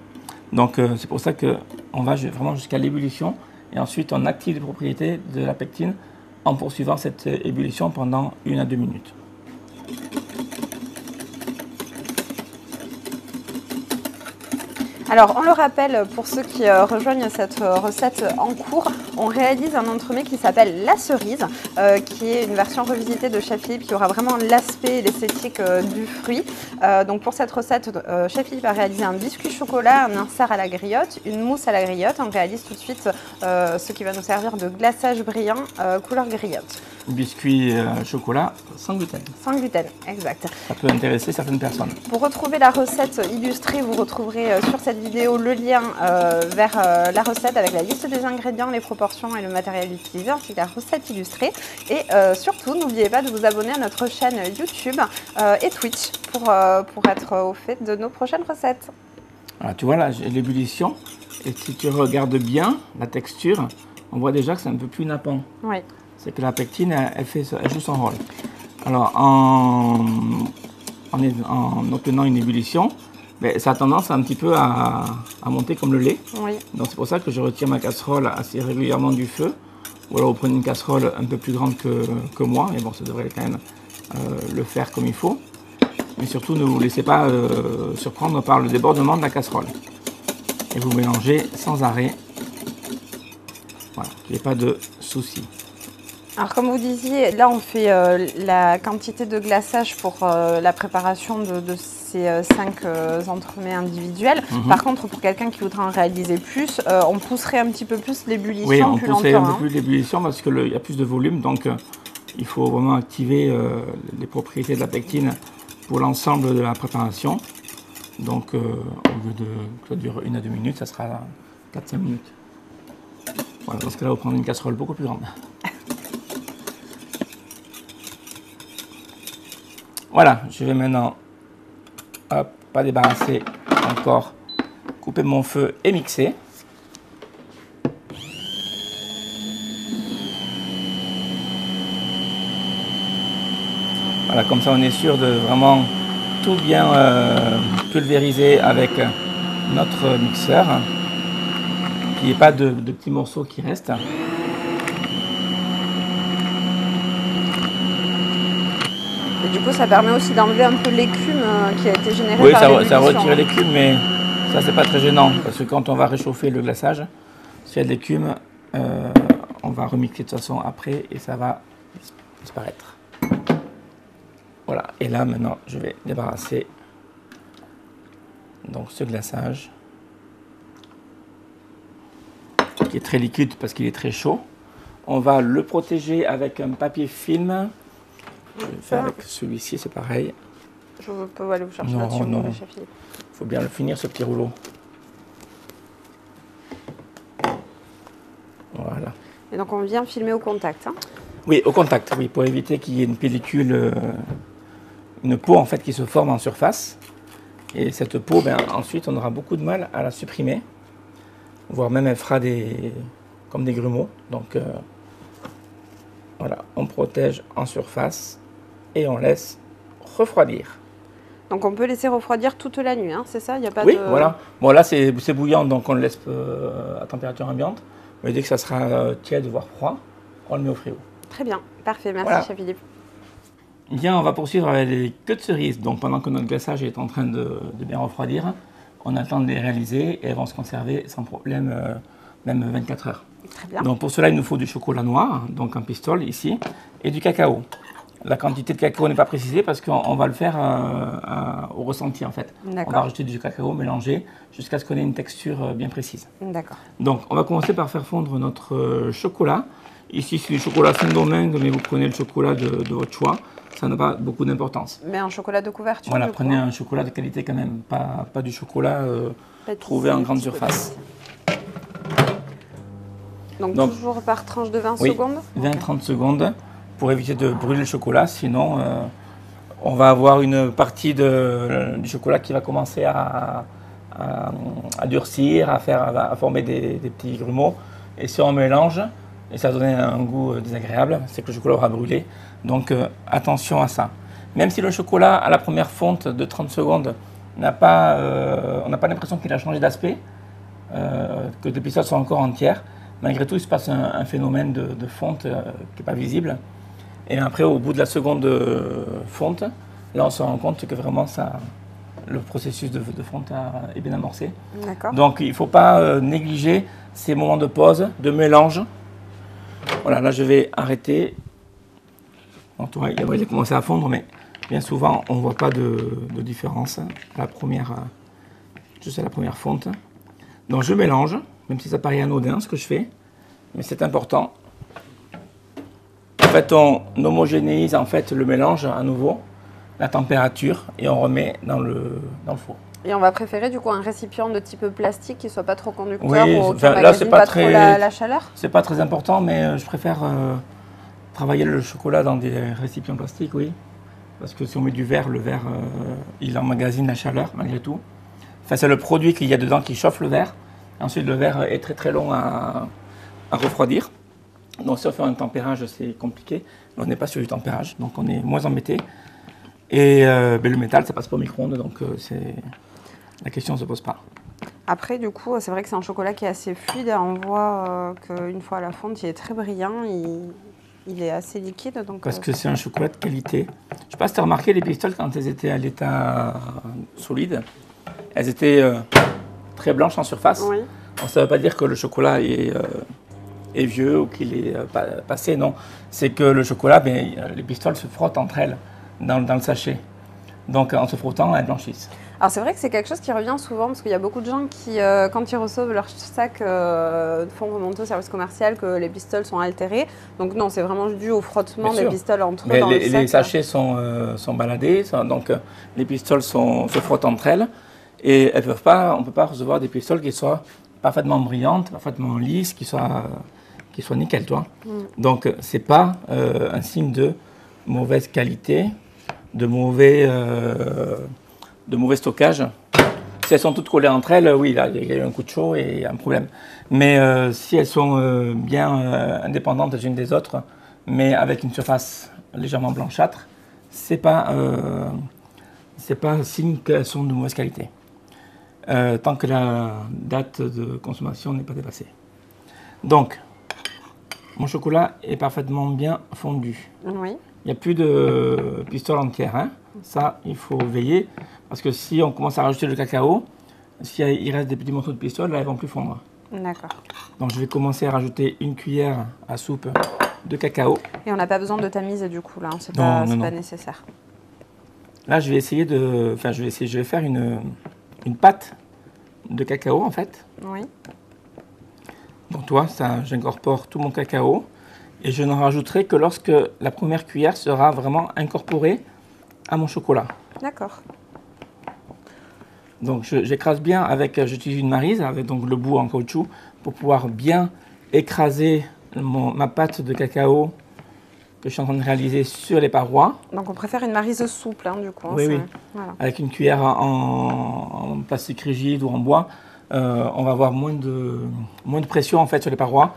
Speaker 1: Donc c'est pour ça qu'on va vraiment jusqu'à l'ébullition et ensuite on active les propriétés de la pectine en poursuivant cette ébullition pendant 1 à 2 minutes.
Speaker 2: Alors, on le rappelle, pour ceux qui rejoignent cette recette en cours, on réalise un entremets qui s'appelle la cerise, qui est une version revisitée de Chef Philippe qui aura vraiment l'aspect et l'esthétique du fruit. Donc pour cette recette, Chef Philippe a réalisé un biscuit chocolat, un insert à la griotte, une mousse à la griotte. On réalise tout de suite ce qui va nous servir de glaçage brillant couleur griotte.
Speaker 1: Biscuit chocolat sans gluten.
Speaker 2: Sans gluten, exact.
Speaker 1: Ça peut intéresser certaines personnes.
Speaker 2: Pour retrouver la recette illustrée, vous retrouverez sur cette vidéo le lien vers la recette avec la liste des ingrédients, les proportions et le matériel utilisé, ainsi que la recette illustrée. Et surtout, n'oubliez pas de vous abonner à notre chaîne YouTube et Twitch pour être au fait de nos prochaines recettes.
Speaker 1: Voilà, tu vois là, j'ai l'ébullition. Et si tu regardes bien la texture, on voit déjà que c'est un peu plus nappant.
Speaker 2: Oui.
Speaker 1: C'est que la pectine, elle joue son rôle. Alors, en obtenant une ébullition, ben, ça a tendance un petit peu à monter comme le lait.
Speaker 2: Oui.
Speaker 1: Donc c'est pour ça que je retire ma casserole assez régulièrement du feu. Ou alors vous prenez une casserole un peu plus grande que moi, mais bon, ça devrait quand même le faire comme il faut. Mais surtout, ne vous laissez pas surprendre par le débordement de la casserole. Et vous mélangez sans arrêt. Voilà, qu'il n'y ait pas de soucis.
Speaker 2: Alors comme vous disiez, là on fait la quantité de glaçage pour la préparation de ces 5 entremets individuels. Par contre, pour quelqu'un qui voudrait en réaliser plus, on pousserait un petit peu plus l'ébullition
Speaker 1: oui, on
Speaker 2: plus
Speaker 1: pousserait
Speaker 2: longtemps.
Speaker 1: un peu plus l'ébullition parce qu'il y a plus de volume. Donc il faut vraiment activer les propriétés de la pectine pour l'ensemble de la préparation. Donc au lieu que ça dure 1 à 2 minutes, ça sera 4-5 minutes. Voilà, dans ce cas-là, vous prenez une casserole beaucoup plus grande. Voilà, je vais maintenant, hop, pas débarrasser encore, couper mon feu et mixer. Voilà, comme ça on est sûr de vraiment tout bien pulvériser avec notre mixeur, qu'il n'y ait pas de petits morceaux qui restent.
Speaker 2: Et du coup, ça permet aussi d'enlever un peu l'écume qui a été générée
Speaker 1: oui,
Speaker 2: par l'ébullition.
Speaker 1: Oui, ça retire l'écume, mais ça, c'est pas très gênant. Parce que quand on va réchauffer le glaçage, s'il y a de l'écume, on va remixer de toute façon après et ça va disparaître. Voilà, et là, maintenant, je vais débarrasser donc, ce glaçage qui est très liquide parce qu'il est très chaud. On va le protéger avec un papier film. Je vais faire avec celui-ci, c'est pareil.
Speaker 2: Je peux aller vous chercher là-dessus, chef Philippe.
Speaker 1: Il faut bien le finir, ce petit rouleau. Voilà.
Speaker 2: Et donc on vient filmer au contact. Hein.
Speaker 1: Oui, au contact, oui, pour éviter qu'il y ait une pellicule, une peau en fait qui se forme en surface. Et cette peau, ben, ensuite, on aura beaucoup de mal à la supprimer. Voire même elle fera comme des grumeaux. Donc voilà, on protège en surface et on laisse refroidir.
Speaker 2: Donc on peut laisser refroidir toute la nuit, hein, c'est ça? Il y a pas
Speaker 1: oui,
Speaker 2: de...
Speaker 1: voilà. Bon là c'est bouillant, donc on le laisse à température ambiante. Mais dès que ça sera tiède, voire froid, on le met au frigo.
Speaker 2: Très bien, parfait, merci
Speaker 1: voilà.
Speaker 2: chef Philippe.
Speaker 1: Bien, on va poursuivre avec les queues de cerise. Donc pendant que notre glaçage est en train de bien refroidir, on attend de les réaliser et elles vont se conserver sans problème, même 24 heures.
Speaker 2: Très bien.
Speaker 1: Donc pour cela, il nous faut du chocolat noir, donc un pistole ici, et du cacao. La quantité de cacao n'est pas précisée parce qu'on va le faire au ressenti en fait. On va rajouter du cacao mélangé jusqu'à ce qu'on ait une texture bien précise.
Speaker 2: D'accord.
Speaker 1: Donc on va commencer par faire fondre notre chocolat. Ici c'est du chocolat Saint-Domingue, mais vous prenez le chocolat de votre choix. Ça n'a pas beaucoup d'importance.
Speaker 2: Mais un chocolat de couverture.
Speaker 1: Voilà, prenez un chocolat de qualité quand même, pas du chocolat trouvé en grande surface.
Speaker 2: Donc toujours par tranche de 20 secondes
Speaker 1: 20-30 secondes pour éviter de brûler le chocolat, sinon on va avoir une partie du chocolat qui va commencer à durcir, à former des petits grumeaux. Et si on mélange, et ça va donner un goût désagréable, c'est que le chocolat aura brûlé. Donc attention à ça. Même si le chocolat à la première fonte de 30 secondes on n'a pas l'impression qu'il a changé d'aspect, que les pistoles sont encore entières, malgré tout il se passe un phénomène de fonte qui n'est pas visible. Et après au bout de la seconde fonte, là on se rend compte que vraiment le processus de fonte est bien amorcé. Donc il ne faut pas négliger ces moments de pause, de mélange. Voilà, là je vais arrêter. Il a commencé à fondre, mais bien souvent on ne voit pas de différence juste à la première fonte. Donc je mélange, même si ça paraît anodin ce que je fais, mais c'est important. En fait, on homogénéise en fait, le mélange à nouveau, la température, et on remet dans le four.
Speaker 2: Et on va préférer du coup un récipient de type plastique qui ne soit pas trop conducteur ou qui
Speaker 1: là, c'est pas
Speaker 2: trop la chaleur.
Speaker 1: C'est pas très important, mais je préfère travailler le chocolat dans des récipients plastiques, oui. Parce que si on met du verre, le verre, il emmagasine la chaleur malgré tout. Enfin, c'est le produit qu'il y a dedans qui chauffe le verre. Ensuite, le verre est très très long à refroidir. Donc, si on fait un tempérage, c'est compliqué. On n'est pas sur du tempérage, donc on est moins embêté. Et le métal, ça passe pas au micro-ondes, donc la question ne se pose pas.
Speaker 2: Après, du coup, c'est vrai que c'est un chocolat qui est assez fluide. On voit qu'une fois à la fonte, il est très brillant. Il est assez liquide. Donc,
Speaker 1: parce que c'est un chocolat de qualité. Je ne sais pas si tu as remarqué, les pistoles, quand elles étaient à l'état solide, elles étaient très blanches en surface.
Speaker 2: oui.
Speaker 1: Donc, ça ne veut pas dire que le chocolat est vieux ou qu'il est passé, non. C'est que le chocolat, les pistoles se frottent entre elles dans le sachet. Donc en se frottant, elles blanchissent.
Speaker 2: Alors c'est vrai que c'est quelque chose qui revient souvent parce qu'il y a beaucoup de gens qui, quand ils reçoivent leur sac, font remonter au service commercial que les pistoles sont altérées. Donc non, c'est vraiment dû au frottement des pistoles entre eux dans le sac.
Speaker 1: Les sachets sont baladés, donc les pistoles se frottent entre elles et on ne peut pas recevoir des pistoles qui soient parfaitement brillantes, parfaitement lisses, qui soient nickel, toi. Donc c'est pas un signe de mauvaise qualité, de mauvais stockage. Si elles sont toutes collées entre elles, oui, là, il y a eu un coup de chaud et un problème. Mais si elles sont bien indépendantes les unes des autres, mais avec une surface légèrement blanchâtre, c'est pas un signe qu'elles sont de mauvaise qualité. Tant que la date de consommation n'est pas dépassée. Donc, mon chocolat est parfaitement bien fondu.
Speaker 2: Oui.
Speaker 1: Il n'y a plus de pistoles entières. Hein. Ça, il faut veiller. Parce que si on commence à rajouter le cacao, s'il reste des petits morceaux de pistoles, là, elles ne vont plus fondre.
Speaker 2: D'accord.
Speaker 1: Donc, je vais commencer à rajouter une cuillère à soupe de cacao.
Speaker 2: Et on n'a pas besoin de tamiser du coup, là. C'est pas nécessaire.
Speaker 1: Là, je vais essayer de... Enfin, je vais faire une pâte de cacao, en fait.
Speaker 2: Oui.
Speaker 1: Donc, toi, j'incorpore tout mon cacao. Et je n'en rajouterai que lorsque la première cuillère sera vraiment incorporée à mon chocolat.
Speaker 2: D'accord.
Speaker 1: Donc j'écrase bien j'utilise une maryse avec donc le bout en caoutchouc pour pouvoir bien écraser ma pâte de cacao que je suis en train de réaliser sur les parois.
Speaker 2: Donc on préfère une maryse souple, hein, du coup.
Speaker 1: Oui, oui.
Speaker 2: Voilà.
Speaker 1: Avec une cuillère en plastique rigide ou en bois, on va avoir moins de pression en fait sur les parois.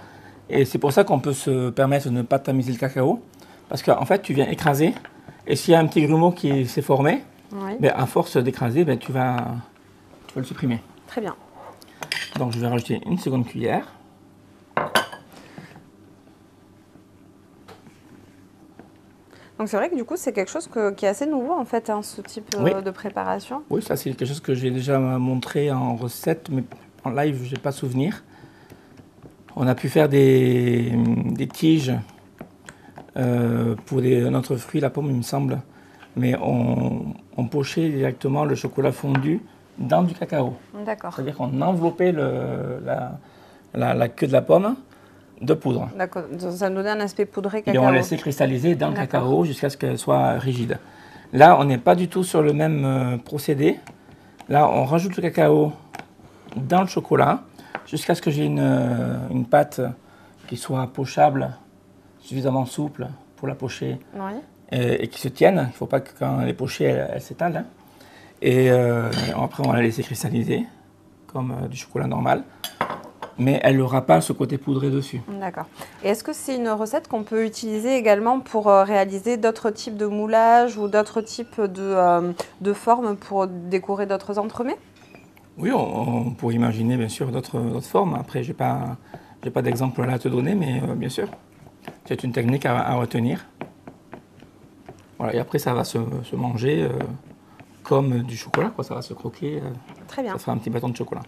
Speaker 1: Et c'est pour ça qu'on peut se permettre de ne pas tamiser le cacao. Parce qu'en fait, tu viens écraser. Et s'il y a un petit grumeau qui s'est formé, à force d'écraser, tu vas le supprimer.
Speaker 2: Très bien.
Speaker 1: Donc, je vais rajouter une seconde cuillère.
Speaker 2: Donc, c'est vrai que du coup, c'est quelque chose qui est assez nouveau, en fait, hein, ce type de préparation.
Speaker 1: Oui, ça, c'est quelque chose que j'ai déjà montré en recette, mais en live, je n'ai pas souvenir. On a pu faire des tiges pour notre fruit, la pomme, il me semble. Mais on pochait directement le chocolat fondu dans du cacao.
Speaker 2: D'accord.
Speaker 1: C'est-à-dire qu'on enveloppait la queue de la pomme de poudre.
Speaker 2: D'accord. Ça nous donnait un aspect poudré cacao.
Speaker 1: Et on laissait cristalliser dans le cacao jusqu'à ce qu'elle soit rigide. Là, on n'est pas du tout sur le même procédé. Là, on rajoute le cacao dans le chocolat jusqu'à ce que j'ai une pâte qui soit pochable, suffisamment souple pour la pocher et qui se tienne. Il ne faut pas que quand elle est pochée, elle s'étale. Hein. Et après, on va la laisser cristalliser comme du chocolat normal. Mais elle n'aura pas ce côté poudré dessus.
Speaker 2: D'accord. Et est-ce que c'est une recette qu'on peut utiliser également pour réaliser d'autres types de moulages ou d'autres types de formes pour décorer d'autres entremets?
Speaker 1: Oui, on pourrait imaginer bien sûr d'autres formes. Après, je n'ai pas d'exemple là à te donner, mais bien sûr, c'est une technique à retenir. Voilà, et après, ça va se manger comme du chocolat, quoi. Ça va se croquer.
Speaker 2: Très bien.
Speaker 1: Ça fera un petit bâton de chocolat.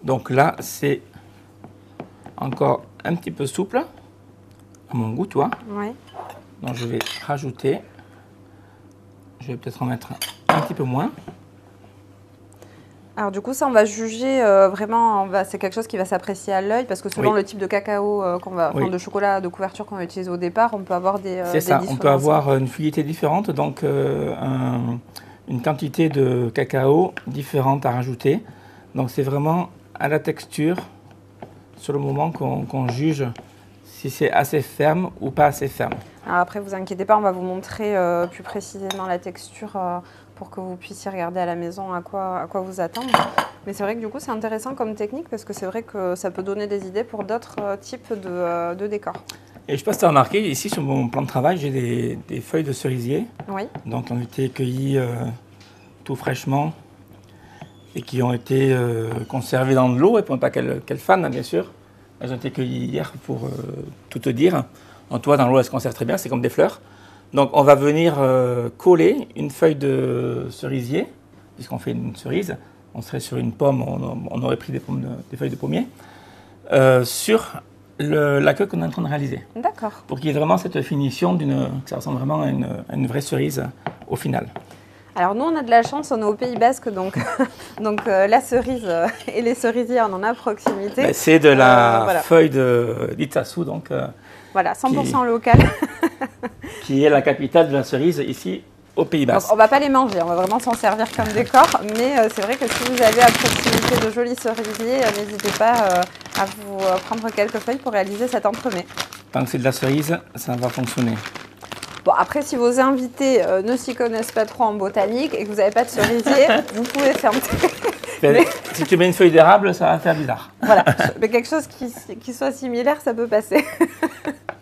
Speaker 1: Donc là, c'est encore un petit peu souple, à mon goût, tu vois.
Speaker 2: Oui.
Speaker 1: Donc je vais rajouter, je vais peut-être en mettre un petit peu moins.
Speaker 2: Alors du coup, ça, on va juger vraiment, c'est quelque chose qui va s'apprécier à l'œil, parce que selon le type de cacao de chocolat, de couverture qu'on va utiliser au départ, on peut avoir des
Speaker 1: C'est ça,
Speaker 2: différences.
Speaker 1: on peut avoir une fluidité différente, donc une quantité de cacao différente à rajouter. Donc c'est vraiment à la texture, sur le moment qu'on juge si c'est assez ferme ou pas assez ferme.
Speaker 2: Alors après, vous inquiétez pas, on va vous montrer plus précisément la texture pour que vous puissiez regarder à la maison à quoi vous attendre. Mais c'est vrai que du coup, c'est intéressant comme technique parce que c'est vrai que ça peut donner des idées pour d'autres types de décors.
Speaker 1: Et je ne sais pas si tu as remarqué, ici sur mon plan de travail, j'ai des feuilles de cerisier.
Speaker 2: Oui.
Speaker 1: Donc, qui ont été cueillies tout fraîchement et qui ont été conservées dans de l'eau. Et pour ne pas qu'elles fanent, bien sûr. Elles ont été cueillies hier pour tout te dire. En toi, dans l'eau, elles se conservent très bien, c'est comme des fleurs. Donc, on va venir coller une feuille de cerisier, puisqu'on fait une cerise. On serait sur une pomme, on aurait pris des feuilles de pommier, sur la queue qu'on est en train de réaliser.
Speaker 2: D'accord.
Speaker 1: Pour qu'il y ait vraiment cette finition, que ça ressemble vraiment à une vraie cerise au final. Alors
Speaker 2: nous, on a de la chance, on est au Pays Basque, donc, la cerise et les cerisiers, on en a à proximité.
Speaker 1: Ben, c'est de la feuille d'Itsasu, donc
Speaker 2: voilà, 100% local.
Speaker 1: qui est la capitale de la cerise ici au Pays Basque.
Speaker 2: Donc, on ne va pas les manger, on va vraiment s'en servir comme décor, mais c'est vrai que si vous avez à proximité de jolis cerisiers, n'hésitez pas à vous prendre quelques feuilles pour réaliser cet entremets.
Speaker 1: Tant que c'est de la cerise, ça va fonctionner.
Speaker 2: Bon, après, si vos invités ne s'y connaissent pas trop en botanique et que vous n'avez pas de cerisier, vous pouvez fermer.
Speaker 1: Mais si tu mets une feuille d'érable, ça va faire bizarre.
Speaker 2: Voilà, mais quelque chose qui soit similaire, ça peut passer.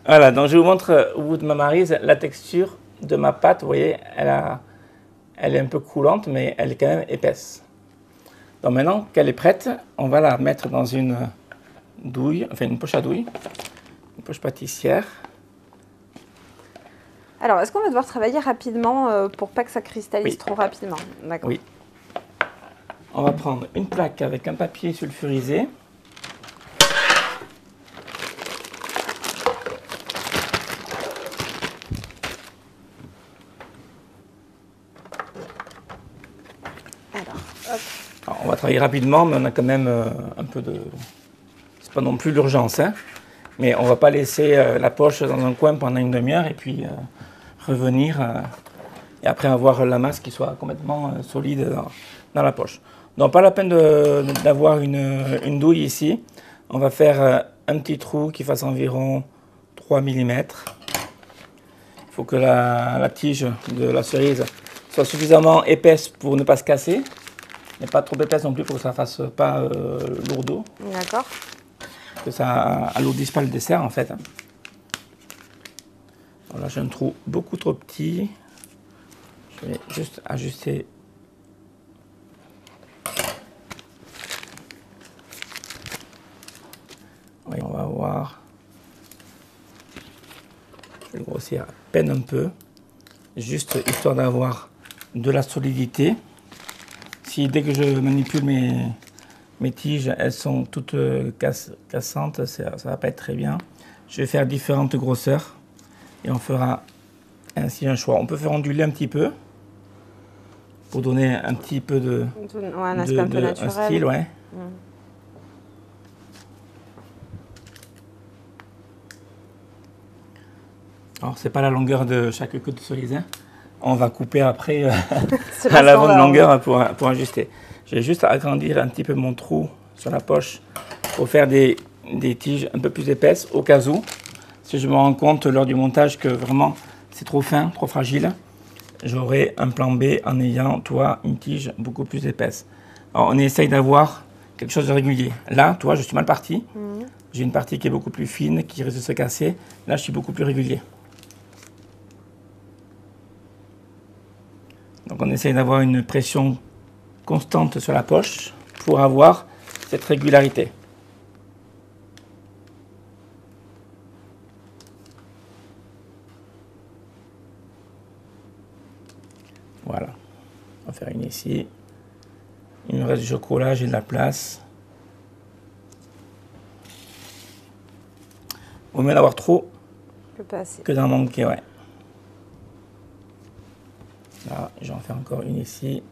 Speaker 1: Voilà, donc je vous montre au bout de ma maryse la texture de ma pâte. Vous voyez, elle est un peu coulante, mais elle est quand même épaisse. Donc maintenant qu'elle est prête, on va la mettre dans une douille, enfin une poche à douille, une poche pâtissière.
Speaker 2: Alors, est-ce qu'on va devoir travailler rapidement pour pas que ça cristallise trop rapidement?
Speaker 1: D'accord. Oui. On va prendre une plaque avec un papier sulfurisé. Alors, on va travailler rapidement, mais on a quand même un peu de... C'est pas non plus l'urgence, hein. Mais on va pas laisser la poche dans un coin pendant une demi-heure et puis revenir et après avoir la masse qui soit complètement solide dans la poche. Donc pas la peine d'avoir une douille ici. On va faire un petit trou qui fasse environ 3 mm. Il faut que la tige de la cerise soit suffisamment épaisse pour ne pas se casser, mais pas trop épaisse non plus pour que ça ne fasse pas lourdeau.
Speaker 2: D'accord.
Speaker 1: Que ça alourdisse pas le dessert en fait. Voilà, j'ai un trou beaucoup trop petit. Je vais juste ajuster. Oui, on va voir. Je vais le grossir à peine un peu, juste histoire d'avoir de la solidité. Si dès que je manipule mes tiges, elles sont toutes cassantes, ça ne va pas être très bien. Je vais faire différentes grosseurs et on fera ainsi un choix. On peut faire onduler un petit peu pour donner un petit peu de
Speaker 2: un aspect un peu naturel.
Speaker 1: Un style, ouais. Alors, c'est pas la longueur de chaque queue de cerise. On va couper après à la bonne longueur pour ajuster. Je vais juste agrandir un petit peu mon trou sur la poche pour faire des tiges un peu plus épaisses au cas où. Si je me rends compte lors du montage que vraiment c'est trop fin, trop fragile, j'aurai un plan B en ayant, toi, une tige beaucoup plus épaisse. Alors on essaye d'avoir quelque chose de régulier. Là, toi, je suis mal parti. J'ai une partie qui est beaucoup plus fine, qui risque de se casser. Là, je suis beaucoup plus régulier. Donc on essaye d'avoir une pression constante sur la poche pour avoir cette régularité. Voilà. On va faire une ici. Il me reste du chocolat, j'ai de la place. Vaut mieux d'avoir trop que d'en manquer, ouais. Là, j'en fais encore une ici.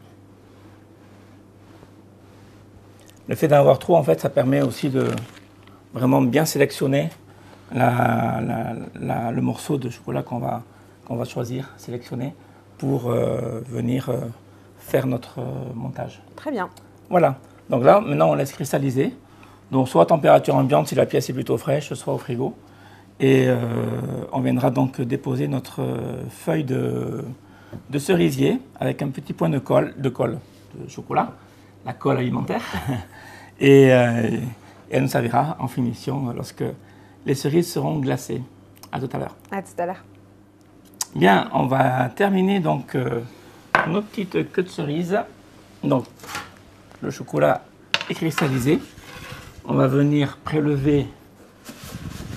Speaker 1: Le fait d'avoir trop, en fait, ça permet aussi de vraiment bien sélectionner le morceau de chocolat qu'on va choisir, sélectionner, pour venir faire notre montage.
Speaker 2: Très bien.
Speaker 1: Voilà. Donc là, maintenant, on laisse cristalliser. Donc soit à température ambiante si la pièce est plutôt fraîche, soit au frigo. Et on viendra donc déposer notre feuille de cerisier avec un petit point de colle de chocolat, la colle alimentaire. Et elle nous servira en finition lorsque les cerises seront glacées. À tout à l'heure.
Speaker 2: À tout à l'heure.
Speaker 1: Bien, on va terminer donc nos petites queues de cerises. Donc, le chocolat est cristallisé. On va venir prélever.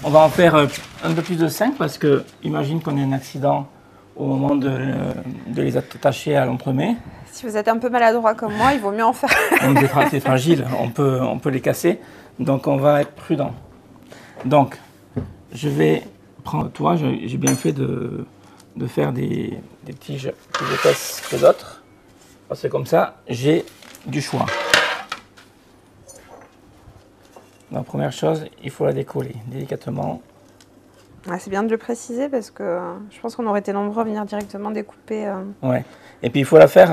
Speaker 1: On va en faire un peu plus de 5 parce que, imagine qu'on ait un accident au moment de les attacher à l'entremets.
Speaker 2: Si vous êtes un peu maladroit comme moi, il vaut mieux en faire.
Speaker 1: C'est fragile, on peut les casser. Donc, on va être prudent. Donc, je vais prendre. Toi, j'ai bien fait de faire des tiges plus épaisses que d'autres. Parce que comme ça, j'ai du choix. La première chose, il faut la décoller délicatement.
Speaker 2: Ah, c'est bien de le préciser parce que je pense qu'on aurait été nombreux à venir directement découper.
Speaker 1: Ouais. Et puis il faut la faire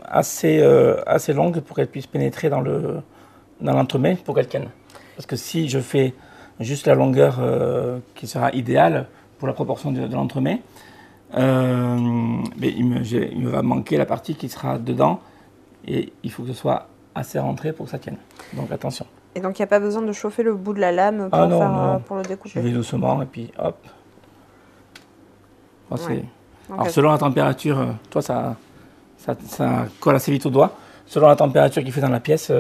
Speaker 1: assez longue pour qu'elle puisse pénétrer dans l'entremet pour qu'elle tienne. Parce que si je fais juste la longueur qui sera idéale pour la proportion de l'entremet, mais il me va manquer la partie qui sera dedans et il faut que ce soit assez rentré pour que ça tienne. Donc attention.
Speaker 2: Et donc il n'y a pas besoin de chauffer le bout de la lame pour le découper.
Speaker 1: Je vais doucement et puis hop. Bon,
Speaker 2: Ouais.
Speaker 1: Alors selon la température, toi ça colle assez vite au doigt. Selon la température qu'il fait dans la pièce,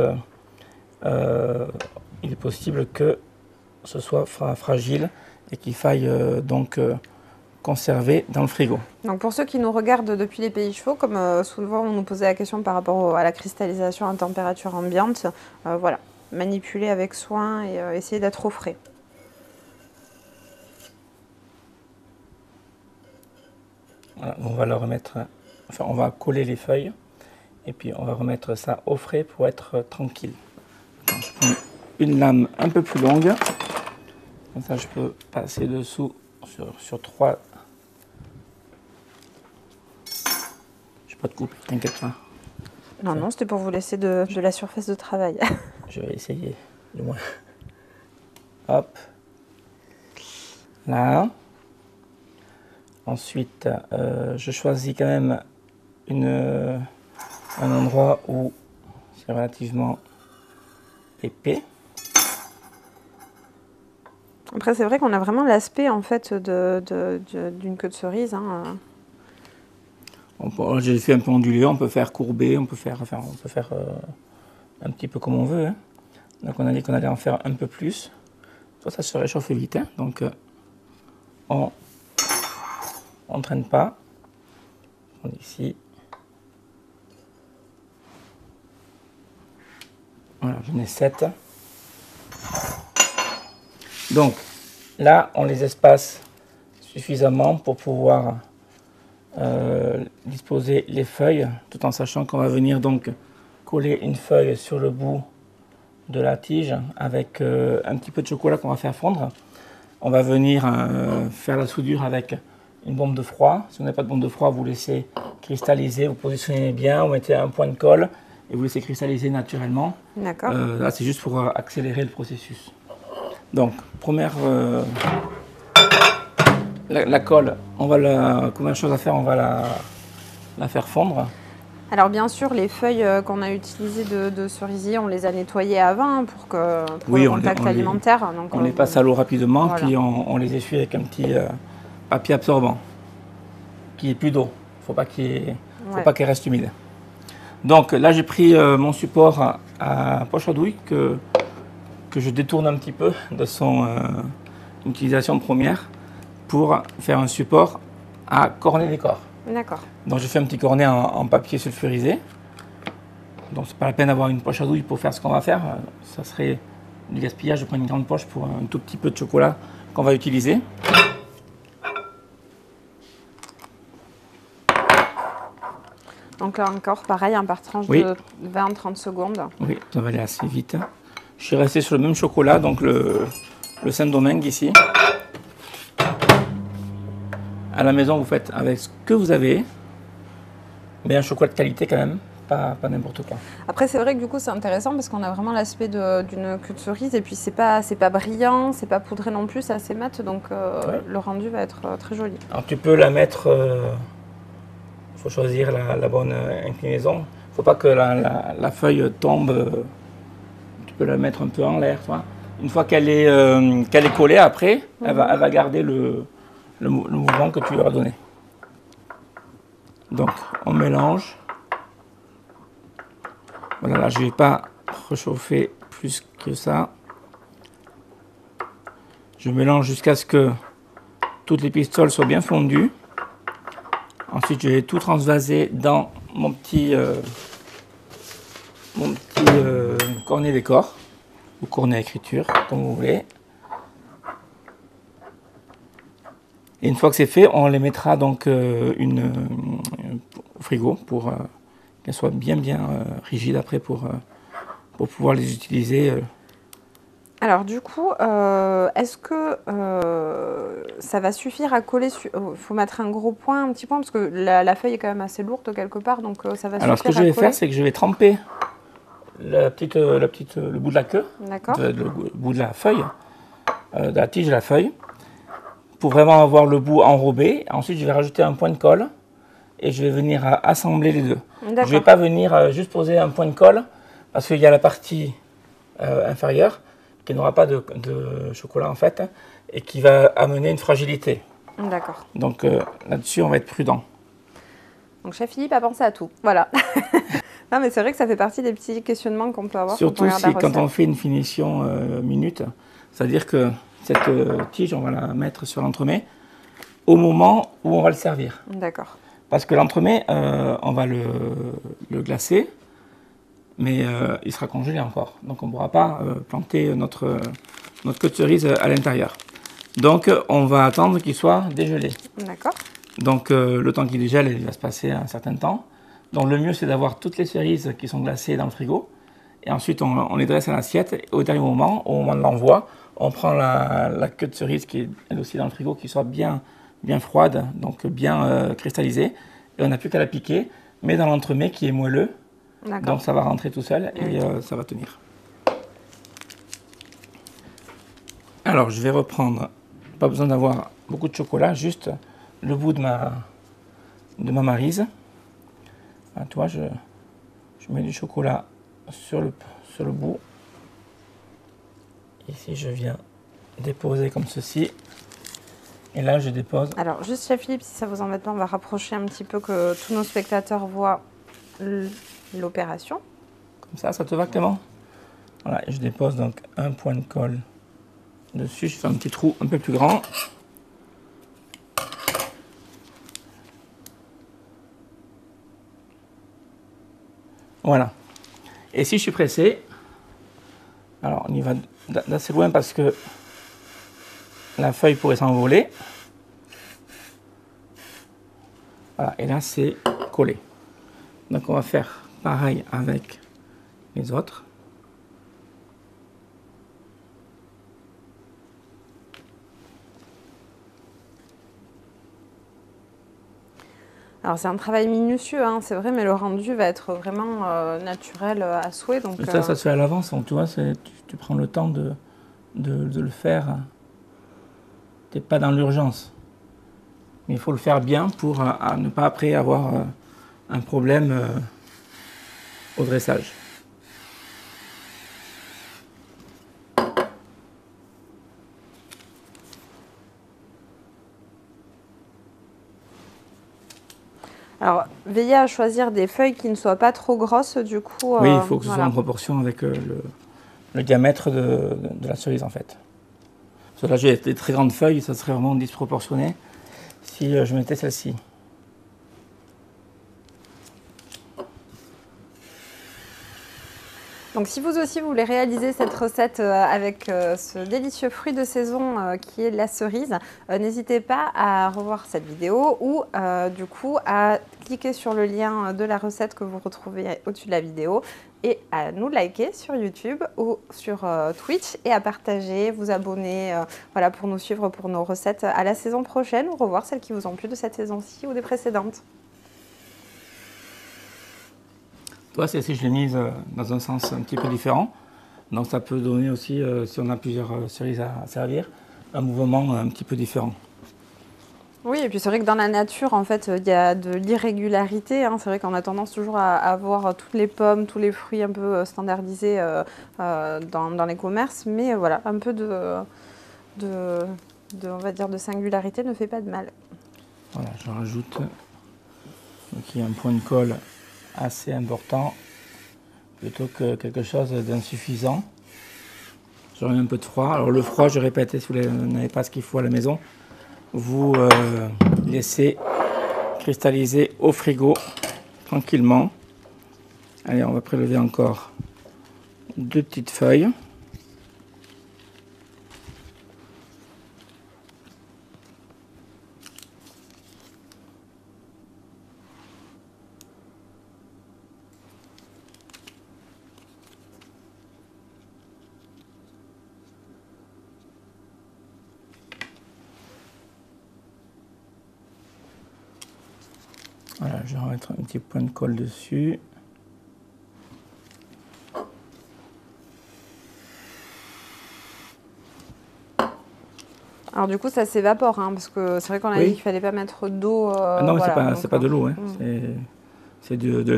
Speaker 1: il est possible que ce soit fragile et qu'il faille donc conserver dans le frigo.
Speaker 2: Donc pour ceux qui nous regardent depuis les pays chauds, comme souvent on nous posait la question par rapport à la cristallisation à température ambiante, voilà, manipuler avec soin et essayer d'être au frais.
Speaker 1: Voilà, on va le remettre, enfin on va coller les feuilles et puis on va remettre ça au frais pour être tranquille. Alors, je prends une lame un peu plus longue, comme ça je peux passer dessous sur 3. Je vais pas te couper, t'inquiète pas.
Speaker 2: Non, non, c'était pour vous laisser de la surface de travail.
Speaker 1: Je vais essayer, du moins. Hop. Là. Ensuite, je choisis quand même un endroit où c'est relativement épais.
Speaker 2: Après, c'est vrai qu'on a vraiment l'aspect en fait d'une queue de cerise. Hein.
Speaker 1: J'ai fait un peu ondulé, on peut faire courber, on peut faire un petit peu comme on veut. Hein. Donc on a dit qu'on allait en faire un peu plus. Ça se réchauffe vite, hein. Donc on ne traîne pas. On est ici. Voilà, j'en ai 7. Donc là, on les espace suffisamment pour pouvoir disposer les feuilles, tout en sachant qu'on va venir donc coller une feuille sur le bout de la tige avec un petit peu de chocolat qu'on va faire fondre. On va venir faire la soudure avec une bombe de froid. Si vous n'avez pas de bombe de froid, vous laissez cristalliser, vous positionnez bien, vous mettez un point de colle et vous laissez cristalliser naturellement.
Speaker 2: D'accord.
Speaker 1: Là, c'est juste pour accélérer le processus. Donc, première la colle, première chose à faire, on va la faire fondre.
Speaker 2: Alors bien sûr, les feuilles qu'on a utilisées de cerisier, on les a nettoyées avant pour le contact alimentaire. Donc
Speaker 1: on les passe à l'eau rapidement,
Speaker 2: voilà.
Speaker 1: Puis on les essuie avec un petit papier absorbant, qui est plus d'eau. Il ne faut pas qu'elle reste humide. Donc là, j'ai pris mon support à poche à douille que je détourne un petit peu de son utilisation première pour faire un support à cornet décor.
Speaker 2: D'accord.
Speaker 1: Donc je fais un petit cornet en papier sulfurisé. Donc c'est pas la peine d'avoir une poche à douille pour faire ce qu'on va faire. Ça serait du gaspillage. Je prends une grande poche pour un tout petit peu de chocolat qu'on va utiliser.
Speaker 2: Donc là encore, pareil, par tranche de 20-30 secondes.
Speaker 1: Oui, ça va aller assez vite. Je suis resté sur le même chocolat, donc le Saint-Domingue ici. À la maison, vous faites avec ce que vous avez, mais un chocolat de qualité quand même, pas n'importe quoi.
Speaker 2: Après, c'est vrai que du coup, c'est intéressant parce qu'on a vraiment l'aspect d'une queue de cerise et puis c'est pas brillant, c'est pas poudré non plus, c'est assez mat, donc
Speaker 1: Oui.
Speaker 2: le rendu va être très joli.
Speaker 1: Alors tu peux la mettre, faut choisir la bonne inclinaison. Faut pas que la feuille tombe. Tu peux la mettre un peu en l'air, tu vois. Une fois qu'elle est collée, après, elle va garder le mouvement que tu lui as donné. Donc, on mélange. Voilà, là, je ne vais pas réchauffer plus que ça. Je mélange jusqu'à ce que toutes les pistoles soient bien fondues. Ensuite, je vais tout transvaser dans mon petit cornet décor ou cornet écriture, comme vous voulez. Et une fois que c'est fait, on les mettra donc au frigo pour qu'elles soient bien rigides après pour pouvoir les utiliser.
Speaker 2: Alors du coup, est-ce que ça va suffire à coller? Il faut mettre un gros point, un petit point, parce que la feuille est quand même assez lourde quelque part, donc ça va suffire à coller.
Speaker 1: Alors ce que je vais faire, c'est que je vais tremper le bout de la queue, le bout de la feuille, de la tige de la feuille, pour vraiment avoir le bout enrobé. Ensuite, je vais rajouter un point de colle et je vais venir assembler les deux. Je ne vais pas venir juste poser un point de colle parce qu'il y a la partie inférieure qui n'aura pas de chocolat en fait et qui va amener une fragilité.
Speaker 2: D'accord.
Speaker 1: Donc là-dessus, on va être prudent.
Speaker 2: Donc chef Philippe a pensé à tout. Voilà. Non, mais c'est vrai que ça fait partie des petits questionnements qu'on peut avoir.
Speaker 1: Surtout quand on fait une finition minute, c'est-à-dire que cette tige, on va la mettre sur l'entremet au moment où on va le servir.
Speaker 2: D'accord.
Speaker 1: Parce que l'entremet, on va le glacer, mais il sera congelé encore. Donc on ne pourra pas planter notre queue de cerise à l'intérieur. Donc on va attendre qu'il soit dégelé.
Speaker 2: D'accord.
Speaker 1: Donc le temps qu'il dégèle, il va se passer un certain temps. Donc le mieux, c'est d'avoir toutes les cerises qui sont glacées dans le frigo. Et ensuite, on les dresse à l'assiette. Et au dernier moment, au moment de l'envoi, on prend la queue de cerise qui est elle aussi dans le frigo, qui soit bien froide, donc bien cristallisée. Et on n'a plus qu'à la piquer, mais dans l'entremet qui est moelleux. Donc ça va rentrer tout seul et ça va tenir. Alors, je vais reprendre, pas besoin d'avoir beaucoup de chocolat, juste le bout de ma maryse. Ah, tu vois, je mets du chocolat sur le bout. Ici, je viens déposer comme ceci. Et là, je dépose.
Speaker 2: Alors, juste chef Philippe, si ça vous embête pas, on va rapprocher un petit peu que tous nos spectateurs voient l'opération.
Speaker 1: Comme ça te va Clément? Voilà, et je dépose donc un point de colle dessus. Je fais un petit trou un peu plus grand. Voilà. Et si je suis pressé, alors on y va d'assez loin parce que la feuille pourrait s'envoler. Voilà, et là c'est collé. Donc on va faire pareil avec les autres.
Speaker 2: Alors c'est un travail minutieux, hein, c'est vrai, mais le rendu va être vraiment naturel à souhait. Donc,
Speaker 1: ça se fait à l'avance, tu vois, tu prends le temps de le faire. Tu n'es pas dans l'urgence. Mais il faut le faire bien pour ne pas après avoir un problème au dressage.
Speaker 2: Alors, veillez à choisir des feuilles qui ne soient pas trop grosses, du coup.
Speaker 1: Oui, il faut que ce soit en proportion avec le diamètre de la cerise, en fait. Parce que là, j'ai des très grandes feuilles, ça serait vraiment disproportionné si je mettais celle-ci.
Speaker 2: Donc si vous aussi vous voulez réaliser cette recette avec ce délicieux fruit de saison qui est la cerise, n'hésitez pas à revoir cette vidéo ou du coup à cliquer sur le lien de la recette que vous retrouvez au-dessus de la vidéo et à nous liker sur YouTube ou sur Twitch et à partager, vous abonner voilà, pour nous suivre pour nos recettes à la saison prochaine ou revoir celles qui vous ont plu de cette saison-ci ou des précédentes.
Speaker 1: Toi, celle-ci, je l'ai mise dans un sens un petit peu différent. Donc ça peut donner aussi, si on a plusieurs cerises à servir, un mouvement un petit peu différent.
Speaker 2: Oui, et puis c'est vrai que dans la nature, en fait, il y a de l'irrégularité. Hein. C'est vrai qu'on a tendance toujours à avoir toutes les pommes, tous les fruits un peu standardisés dans les commerces. Mais voilà, un peu on va dire, de singularité ne fait pas de mal.
Speaker 1: Voilà, je rajoute il y a un point de colle assez important plutôt que quelque chose d'insuffisant. Je remets un peu de froid. Alors le froid, je répète, si vous n'avez pas ce qu'il faut à la maison, vous laissez cristalliser au frigo tranquillement. Allez, on va prélever encore 2 petites feuilles. Voilà, je vais remettre un petit point de colle dessus.
Speaker 2: Alors du coup, ça s'évapore, hein, parce que c'est vrai qu'on a dit qu'il ne fallait pas mettre d'eau.
Speaker 1: Non,
Speaker 2: voilà,
Speaker 1: c'est pas de l'eau, hein. C'est de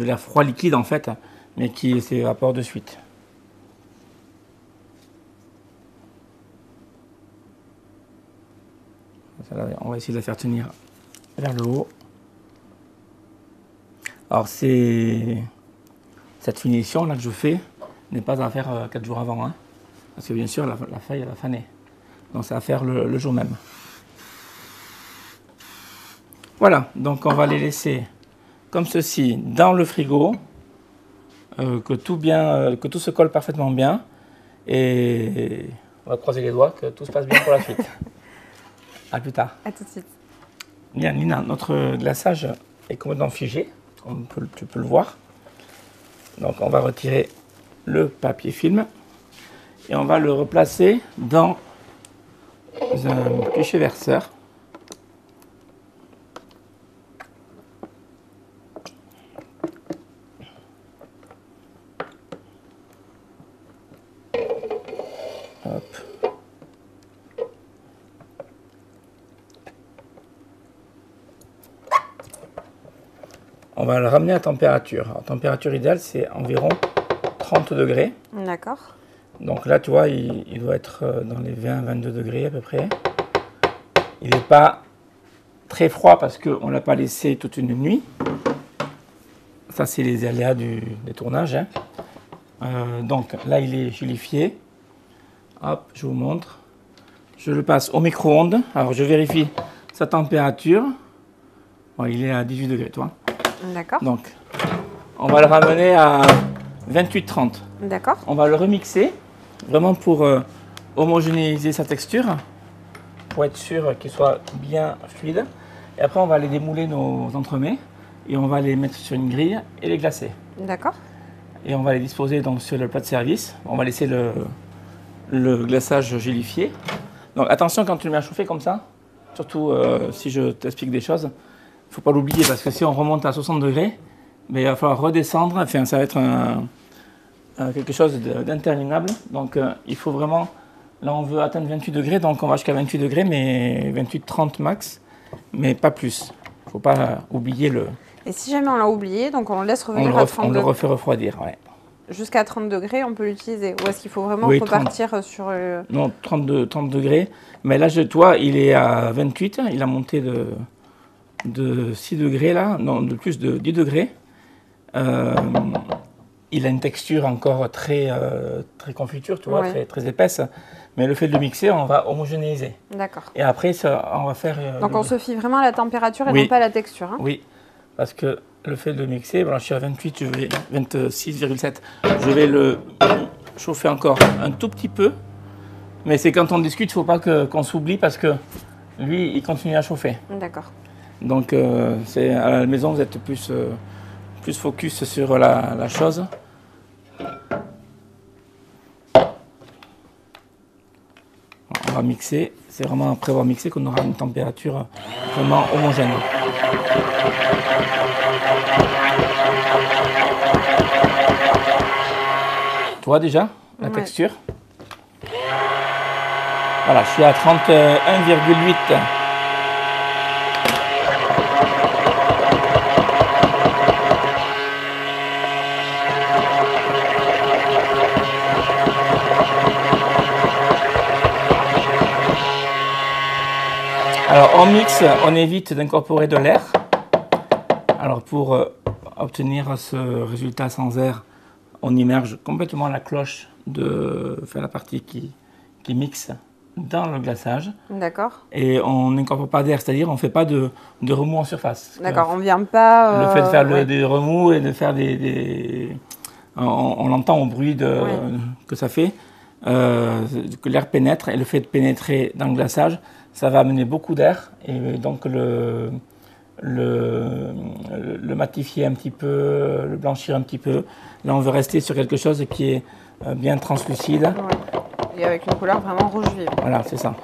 Speaker 1: l'air froid liquide en fait, mais qui s'évapore de suite. On va essayer de la faire tenir vers le haut. Alors cette finition là que je fais n'est pas à faire 4 jours avant, hein, parce que bien sûr la feuille elle va faner. Donc c'est à faire le jour même. Voilà, donc on va les laisser comme ceci dans le frigo, que tout se colle parfaitement bien, et on va croiser les doigts que tout se passe bien pour la suite. À plus tard.
Speaker 2: À tout de suite.
Speaker 1: Bien, Nina, notre glaçage est complètement figé, tu peux le voir. Donc on va retirer le papier film et on va le replacer dans un cliché verseur. Hop. On va le ramener à température. Alors, température idéale, c'est environ 30 degrés.
Speaker 2: D'accord.
Speaker 1: Donc là, tu vois, il doit être dans les 20-22 degrés à peu près. Il n'est pas très froid parce qu'on ne l'a pas laissé toute une nuit. Ça, c'est les aléas des tournages. Hein. Donc là, il est gélifié. Hop, je vous montre. Je le passe au micro-ondes. Alors, je vérifie sa température. Bon, il est à 18 degrés, toi.
Speaker 2: D'accord.
Speaker 1: Donc, on va le ramener à 28-30.
Speaker 2: D'accord.
Speaker 1: On va le remixer, vraiment pour homogénéiser sa texture, pour être sûr qu'il soit bien fluide. Et après, on va aller démouler nos entremets et on va les mettre sur une grille et les glacer.
Speaker 2: D'accord.
Speaker 1: Et on va les disposer donc sur le plat de service. On va laisser le glaçage gélifié. Donc attention quand tu le mets à chauffer comme ça, surtout si je t'explique des choses, il ne faut pas l'oublier parce que si on remonte à 60 degrés, mais il va falloir redescendre, enfin, ça va être quelque chose d'interminable. Donc il faut vraiment, là on veut atteindre 28 degrés, donc on va jusqu'à 28 degrés, mais 28-30 max, mais pas plus. Il ne faut pas oublier le...
Speaker 2: Et si jamais on l'a oublié, donc on le laisse revenir à 30
Speaker 1: On le
Speaker 2: degrés.
Speaker 1: refait refroidir, ouais.
Speaker 2: Jusqu'à 30 degrés, on peut l'utiliser. Ou est-ce qu'il faut vraiment
Speaker 1: Oui,
Speaker 2: repartir
Speaker 1: 30.
Speaker 2: sur...
Speaker 1: Non, 30 degrés. Mais là, toi, il est à 28. Il a monté de 6 degrés, là. Non, de plus de 10 degrés. Il a une texture encore très confiture, tu vois,
Speaker 2: Ouais.
Speaker 1: très épaisse. Mais le fait de le mixer, on va homogénéiser.
Speaker 2: D'accord.
Speaker 1: Et après, on va faire...
Speaker 2: Donc on se fie vraiment à la température et non pas à la texture. Hein.
Speaker 1: Oui, parce que le fait de le mixer, voilà, je suis à 28, je vais 26,7. Je vais le chauffer encore un tout petit peu. Mais c'est quand on discute, il ne faut pas qu'on s'oublie parce que lui, il continue à chauffer.
Speaker 2: D'accord.
Speaker 1: Donc à la maison, vous êtes plus focus sur la chose. On va mixer. C'est vraiment après avoir mixé qu'on aura une température vraiment homogène. vois déjà la
Speaker 2: Ouais.
Speaker 1: texture. Voilà, je suis à 31,8. Alors en mix, on évite d'incorporer de l'air. Alors pour obtenir ce résultat sans air, on immerge complètement la cloche la partie qui mixe dans le glaçage.
Speaker 2: D'accord.
Speaker 1: Et on n'incorpore pas d'air, c'est-à-dire on ne fait pas de remous en surface.
Speaker 2: D'accord, on ne vient pas...
Speaker 1: Le fait de faire
Speaker 2: ouais.
Speaker 1: des remous et de faire on l'entend au bruit
Speaker 2: Ouais.
Speaker 1: que ça fait, que l'air pénètre, et le fait de pénétrer dans le glaçage, ça va amener beaucoup d'air, et donc le matifier un petit peu, le blanchir un petit peu. Là, on veut rester sur quelque chose qui est bien translucide.
Speaker 2: Ouais. Et avec une couleur vraiment rouge vive.
Speaker 1: Voilà, c'est ça.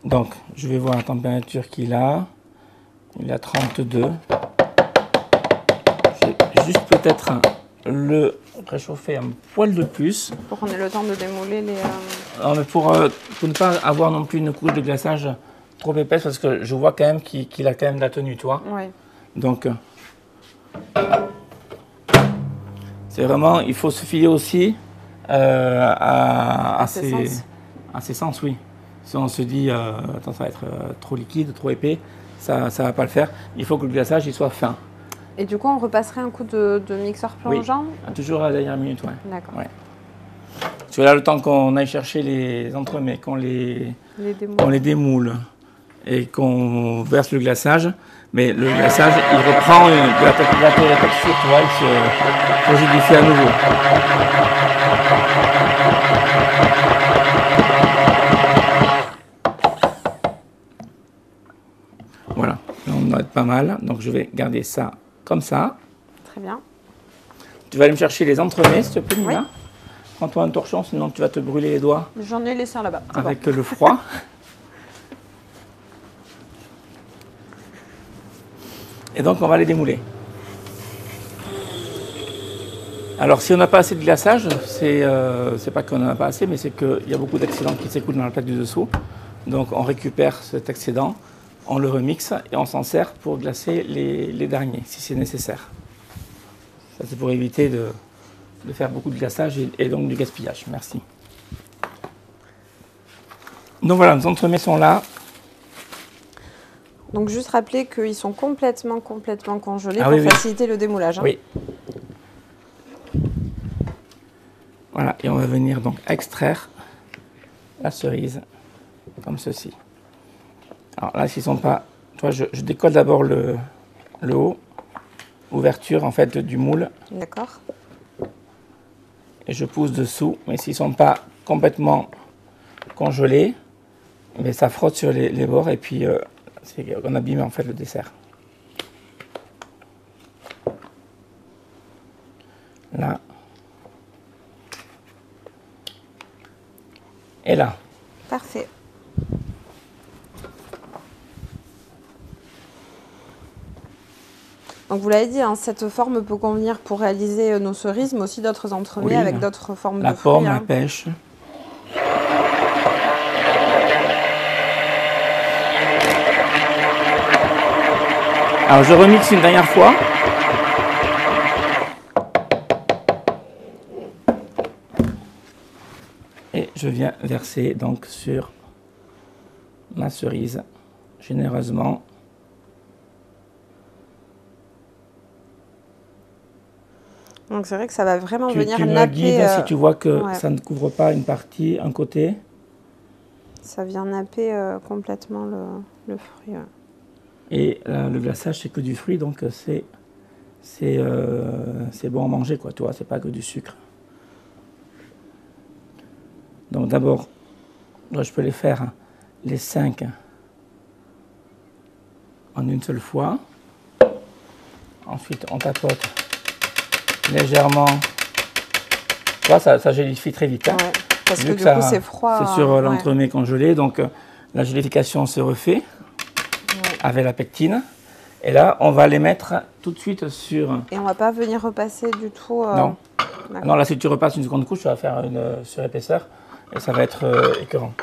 Speaker 1: Donc, je vais voir la température qu'il a. Il est à 32. Je vais juste peut-être le réchauffer un poil de plus.
Speaker 2: Pour qu'on ait le temps de démouler les...
Speaker 1: Non, mais pour ne pas avoir non plus une couche de glaçage trop épaisse, parce que je vois quand même qu'il a quand même de la tenue, tu vois.
Speaker 2: Oui.
Speaker 1: Donc, c'est vraiment, il faut se fier aussi à ses sens, oui. Si on se dit, attends, ça va être trop liquide, trop épais, ça ne va pas le faire. Il faut que le glaçage il soit fin.
Speaker 2: Et du coup, on repasserait un coup de mixeur plongeant?
Speaker 1: Oui, toujours à la dernière minute, ouais.
Speaker 2: D'accord.
Speaker 1: Ouais. Parce que là, le temps qu'on aille chercher les entremets, qu'on les démoule et qu'on verse le glaçage, mais le glaçage, il reprend la texture, tu vois, il se rigidifie à nouveau. Voilà, là, on doit être pas mal, donc je vais garder ça comme ça.
Speaker 2: Très bien.
Speaker 1: Tu vas aller me chercher les entremets, s'il te plaît, Nina.
Speaker 2: Oui.
Speaker 1: Prends-toi un torchon, sinon tu vas te brûler les doigts.
Speaker 2: J'en ai laissé un là-bas.
Speaker 1: Avec le froid. Et donc, on va les démouler. Alors, si on n'a pas assez de glaçage, c'est pas qu'on n'en a pas assez, mais c'est qu'il y a beaucoup d'excédent qui s'écoule dans la plaque du dessous. Donc, on récupère cet excédent, on le remixe et on s'en sert pour glacer les derniers, si c'est nécessaire. Ça, c'est pour éviter de faire beaucoup de glaçage et donc du gaspillage. Merci. Donc voilà, nos entremets sont là.
Speaker 2: Donc juste rappeler qu'ils sont complètement congelés
Speaker 1: Ah
Speaker 2: pour
Speaker 1: oui, oui.
Speaker 2: faciliter le démoulage. Hein.
Speaker 1: Oui. Voilà, et on va venir donc extraire la cerise comme ceci. Alors là, s'ils sont pas... Tu vois, je décolle d'abord le haut, ouverture en fait du moule.
Speaker 2: D'accord.
Speaker 1: Et je pousse dessous, mais s'ils ne sont pas complètement congelés, mais ça frotte sur les bords et puis on abîme en fait le dessert. Là. Et là.
Speaker 2: Parfait. Donc vous l'avez dit, hein, cette forme peut convenir pour réaliser nos cerises, mais aussi d'autres entremets
Speaker 1: Oui,
Speaker 2: avec d'autres formes
Speaker 1: la
Speaker 2: de fruits.
Speaker 1: pomme,
Speaker 2: Hein.
Speaker 1: la pêche. Alors je remixe une dernière fois. Et je viens verser donc sur ma cerise généreusement.
Speaker 2: Donc c'est vrai que ça va vraiment venir
Speaker 1: Tu me
Speaker 2: napper.
Speaker 1: guides si tu vois que
Speaker 2: ouais.
Speaker 1: ça ne couvre pas une partie, un côté.
Speaker 2: Ça vient napper complètement le fruit. Ouais.
Speaker 1: Et le glaçage, c'est que du fruit, donc c'est bon à manger, quoi, tu vois, c'est pas que du sucre. Donc d'abord, je peux les faire, les 5 en une seule fois. Ensuite, on tapote légèrement. Tu vois, ça gélifie très vite. Hein.
Speaker 2: Ouais, parce
Speaker 1: Vu
Speaker 2: que du coup, c'est froid.
Speaker 1: C'est sur l'entremet congelé, donc la gélification se refait avec la pectine. Et là, on va les mettre tout de suite sur...
Speaker 2: Et on va pas venir repasser du tout...
Speaker 1: Non, Non, là, si tu repasses une seconde couche, tu vas faire une surépaisseur et ça va être écœurant.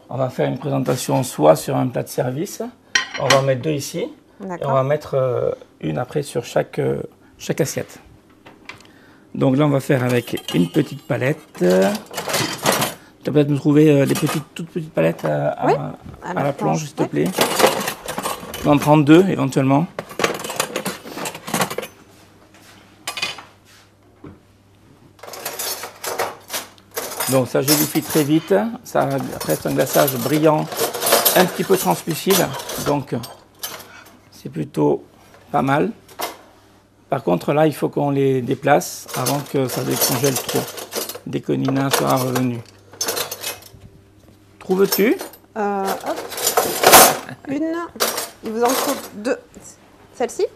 Speaker 1: On va faire une présentation soit sur un plat de service, on va en mettre 2 ici, et on va mettre une après sur chaque assiette. Donc là, on va faire avec une petite palette. Tu vas peut-être nous trouver des toutes petites palettes à la planche, s'il te plaît. On va en prendre 2 éventuellement. Donc ça gelifie très vite, ça reste un glaçage brillant, un petit peu translucide, donc c'est plutôt pas mal. Par contre là, il faut qu'on les déplace avant que ça décongèle trop, dès que Nina sera revenue. Trouves-tu?
Speaker 2: Hop. Une, il vous en faut 2. Celle-ci?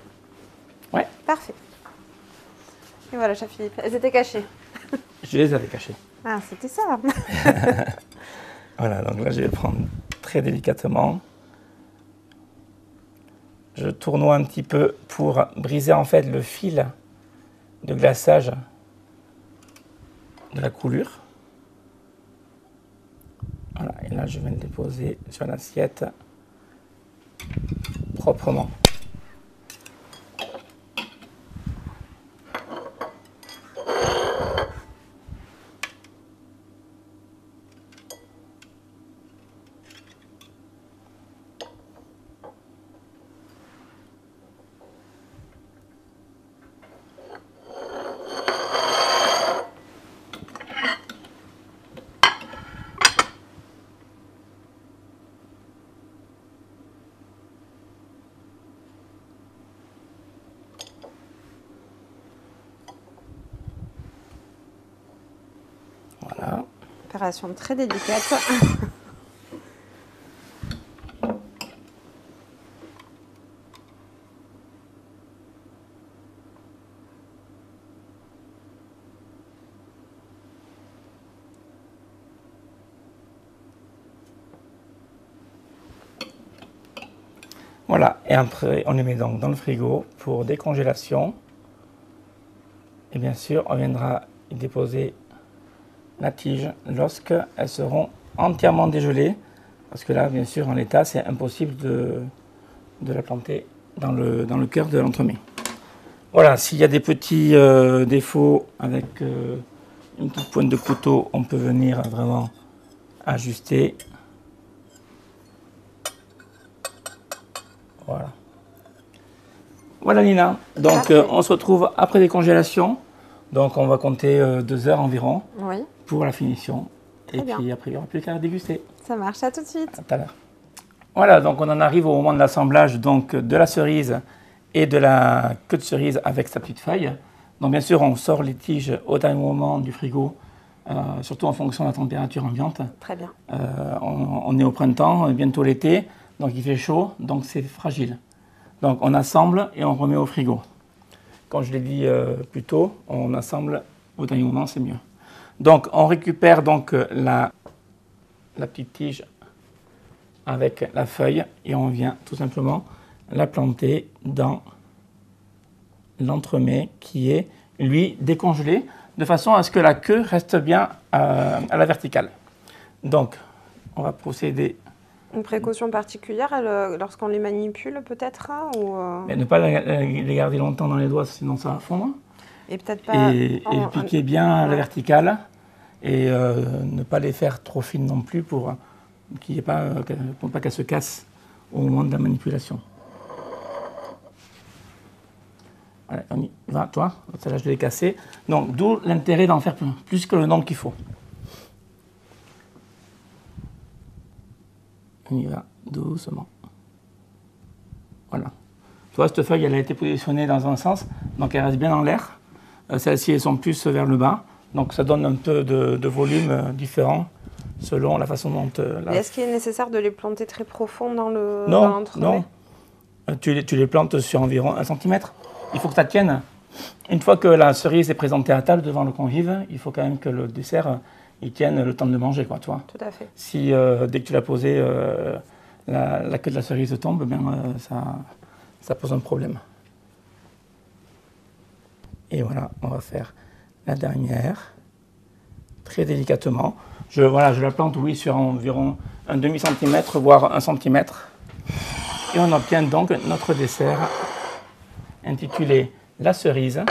Speaker 1: Ouais.
Speaker 2: Parfait. Et voilà, chat Philippe, elles étaient cachées.
Speaker 1: Je les avais cachées.
Speaker 2: Ah, c'était ça.
Speaker 1: Voilà, donc là je vais prendre très délicatement. Je tournoie un petit peu pour briser en fait le fil de glaçage de la coulure. Voilà, et là je viens de le déposer sur l'assiette proprement. Voilà.
Speaker 2: Opération très délicate.
Speaker 1: Voilà, et après on les met donc dans le frigo pour décongélation. Et bien sûr, on viendra y déposer la tige lorsqu'elles seront entièrement dégelées. Parce que là, bien sûr, en l'état, c'est impossible de la planter dans le cœur de l'entremet. Voilà, s'il y a des petits défauts avec une petite pointe de couteau, on peut venir vraiment ajuster. Voilà. Voilà Nina, donc on se retrouve après décongélation. Donc on va compter 2 heures environ pour la finition. Et puis après il n'y aura plus qu'à déguster.
Speaker 2: Ça marche, à tout de suite.
Speaker 1: À tout à l'heure. Voilà, donc on en arrive au moment de l'assemblage de la cerise et de la queue de cerise avec sa petite feuille. Donc bien sûr on sort les tiges au dernier moment du frigo, surtout en fonction de la température ambiante.
Speaker 2: Très bien.
Speaker 1: On est au printemps, bientôt l'été, donc il fait chaud, donc c'est fragile. Donc on assemble et on remet au frigo. Comme je l'ai dit plus tôt, on assemble au dernier moment, c'est mieux. Donc on récupère donc la petite tige avec la feuille et on vient tout simplement la planter dans l'entremet qui est, lui, décongelé de façon à ce que la queue reste bien à la verticale. Donc on va procéder.
Speaker 2: Une précaution particulière lorsqu'on les manipule peut-être
Speaker 1: Mais ne pas les garder longtemps dans les doigts, sinon ça va fondre.
Speaker 2: Et peut-être pas.
Speaker 1: Et piquer bien à la verticale et ne pas les faire trop fines non plus pour pas qu'elles se cassent au moment de la manipulation. Voilà, on y va, toi. Celle-là, je l'ai cassée. Donc, d'où l'intérêt d'en faire plus que le nombre qu'il faut. On y va doucement. Voilà. Tu vois, cette feuille, elle a été positionnée dans un sens, donc elle reste bien dans l'air. Celles-ci, elles sont plus vers le bas, donc ça donne un peu de volume différent selon la façon dont...
Speaker 2: Est-ce qu'il est nécessaire de les planter très profond dans
Speaker 1: l'entremet ? Non. Tu les plantes sur environ 1 cm. Il faut que ça tienne. Une fois que la cerise est présentée à table devant le convive, il faut quand même que le dessert il tienne le temps de le manger, quoi, tu vois.
Speaker 2: Tout à fait.
Speaker 1: Si dès que tu l'as posé, la queue de la cerise tombe, ça pose un problème. Et voilà, on va faire la dernière, très délicatement. Je la plante, oui, sur environ un demi-centimètre, voire 1 centimètre. Et on obtient donc notre dessert intitulé la cerise,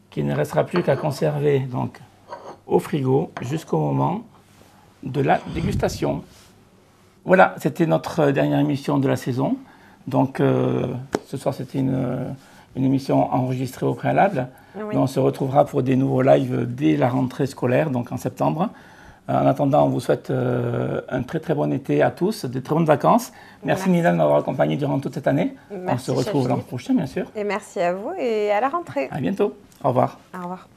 Speaker 1: qui ne restera plus qu'à conserver donc, au frigo jusqu'au moment de la dégustation. Voilà, c'était notre dernière émission de la saison. Donc ce soir, c'était une émission enregistrée au préalable. Oui. Mais on se retrouvera pour des nouveaux lives dès la rentrée scolaire, donc en septembre. En attendant, on vous souhaite un très très bon été à tous, de très bonnes vacances. Merci Nina de m'avoir accompagné durant toute cette année. Merci, on se retrouve l'an prochain, bien sûr.
Speaker 2: Et merci à vous et à la rentrée.
Speaker 1: À bientôt. Au revoir.
Speaker 2: Au revoir.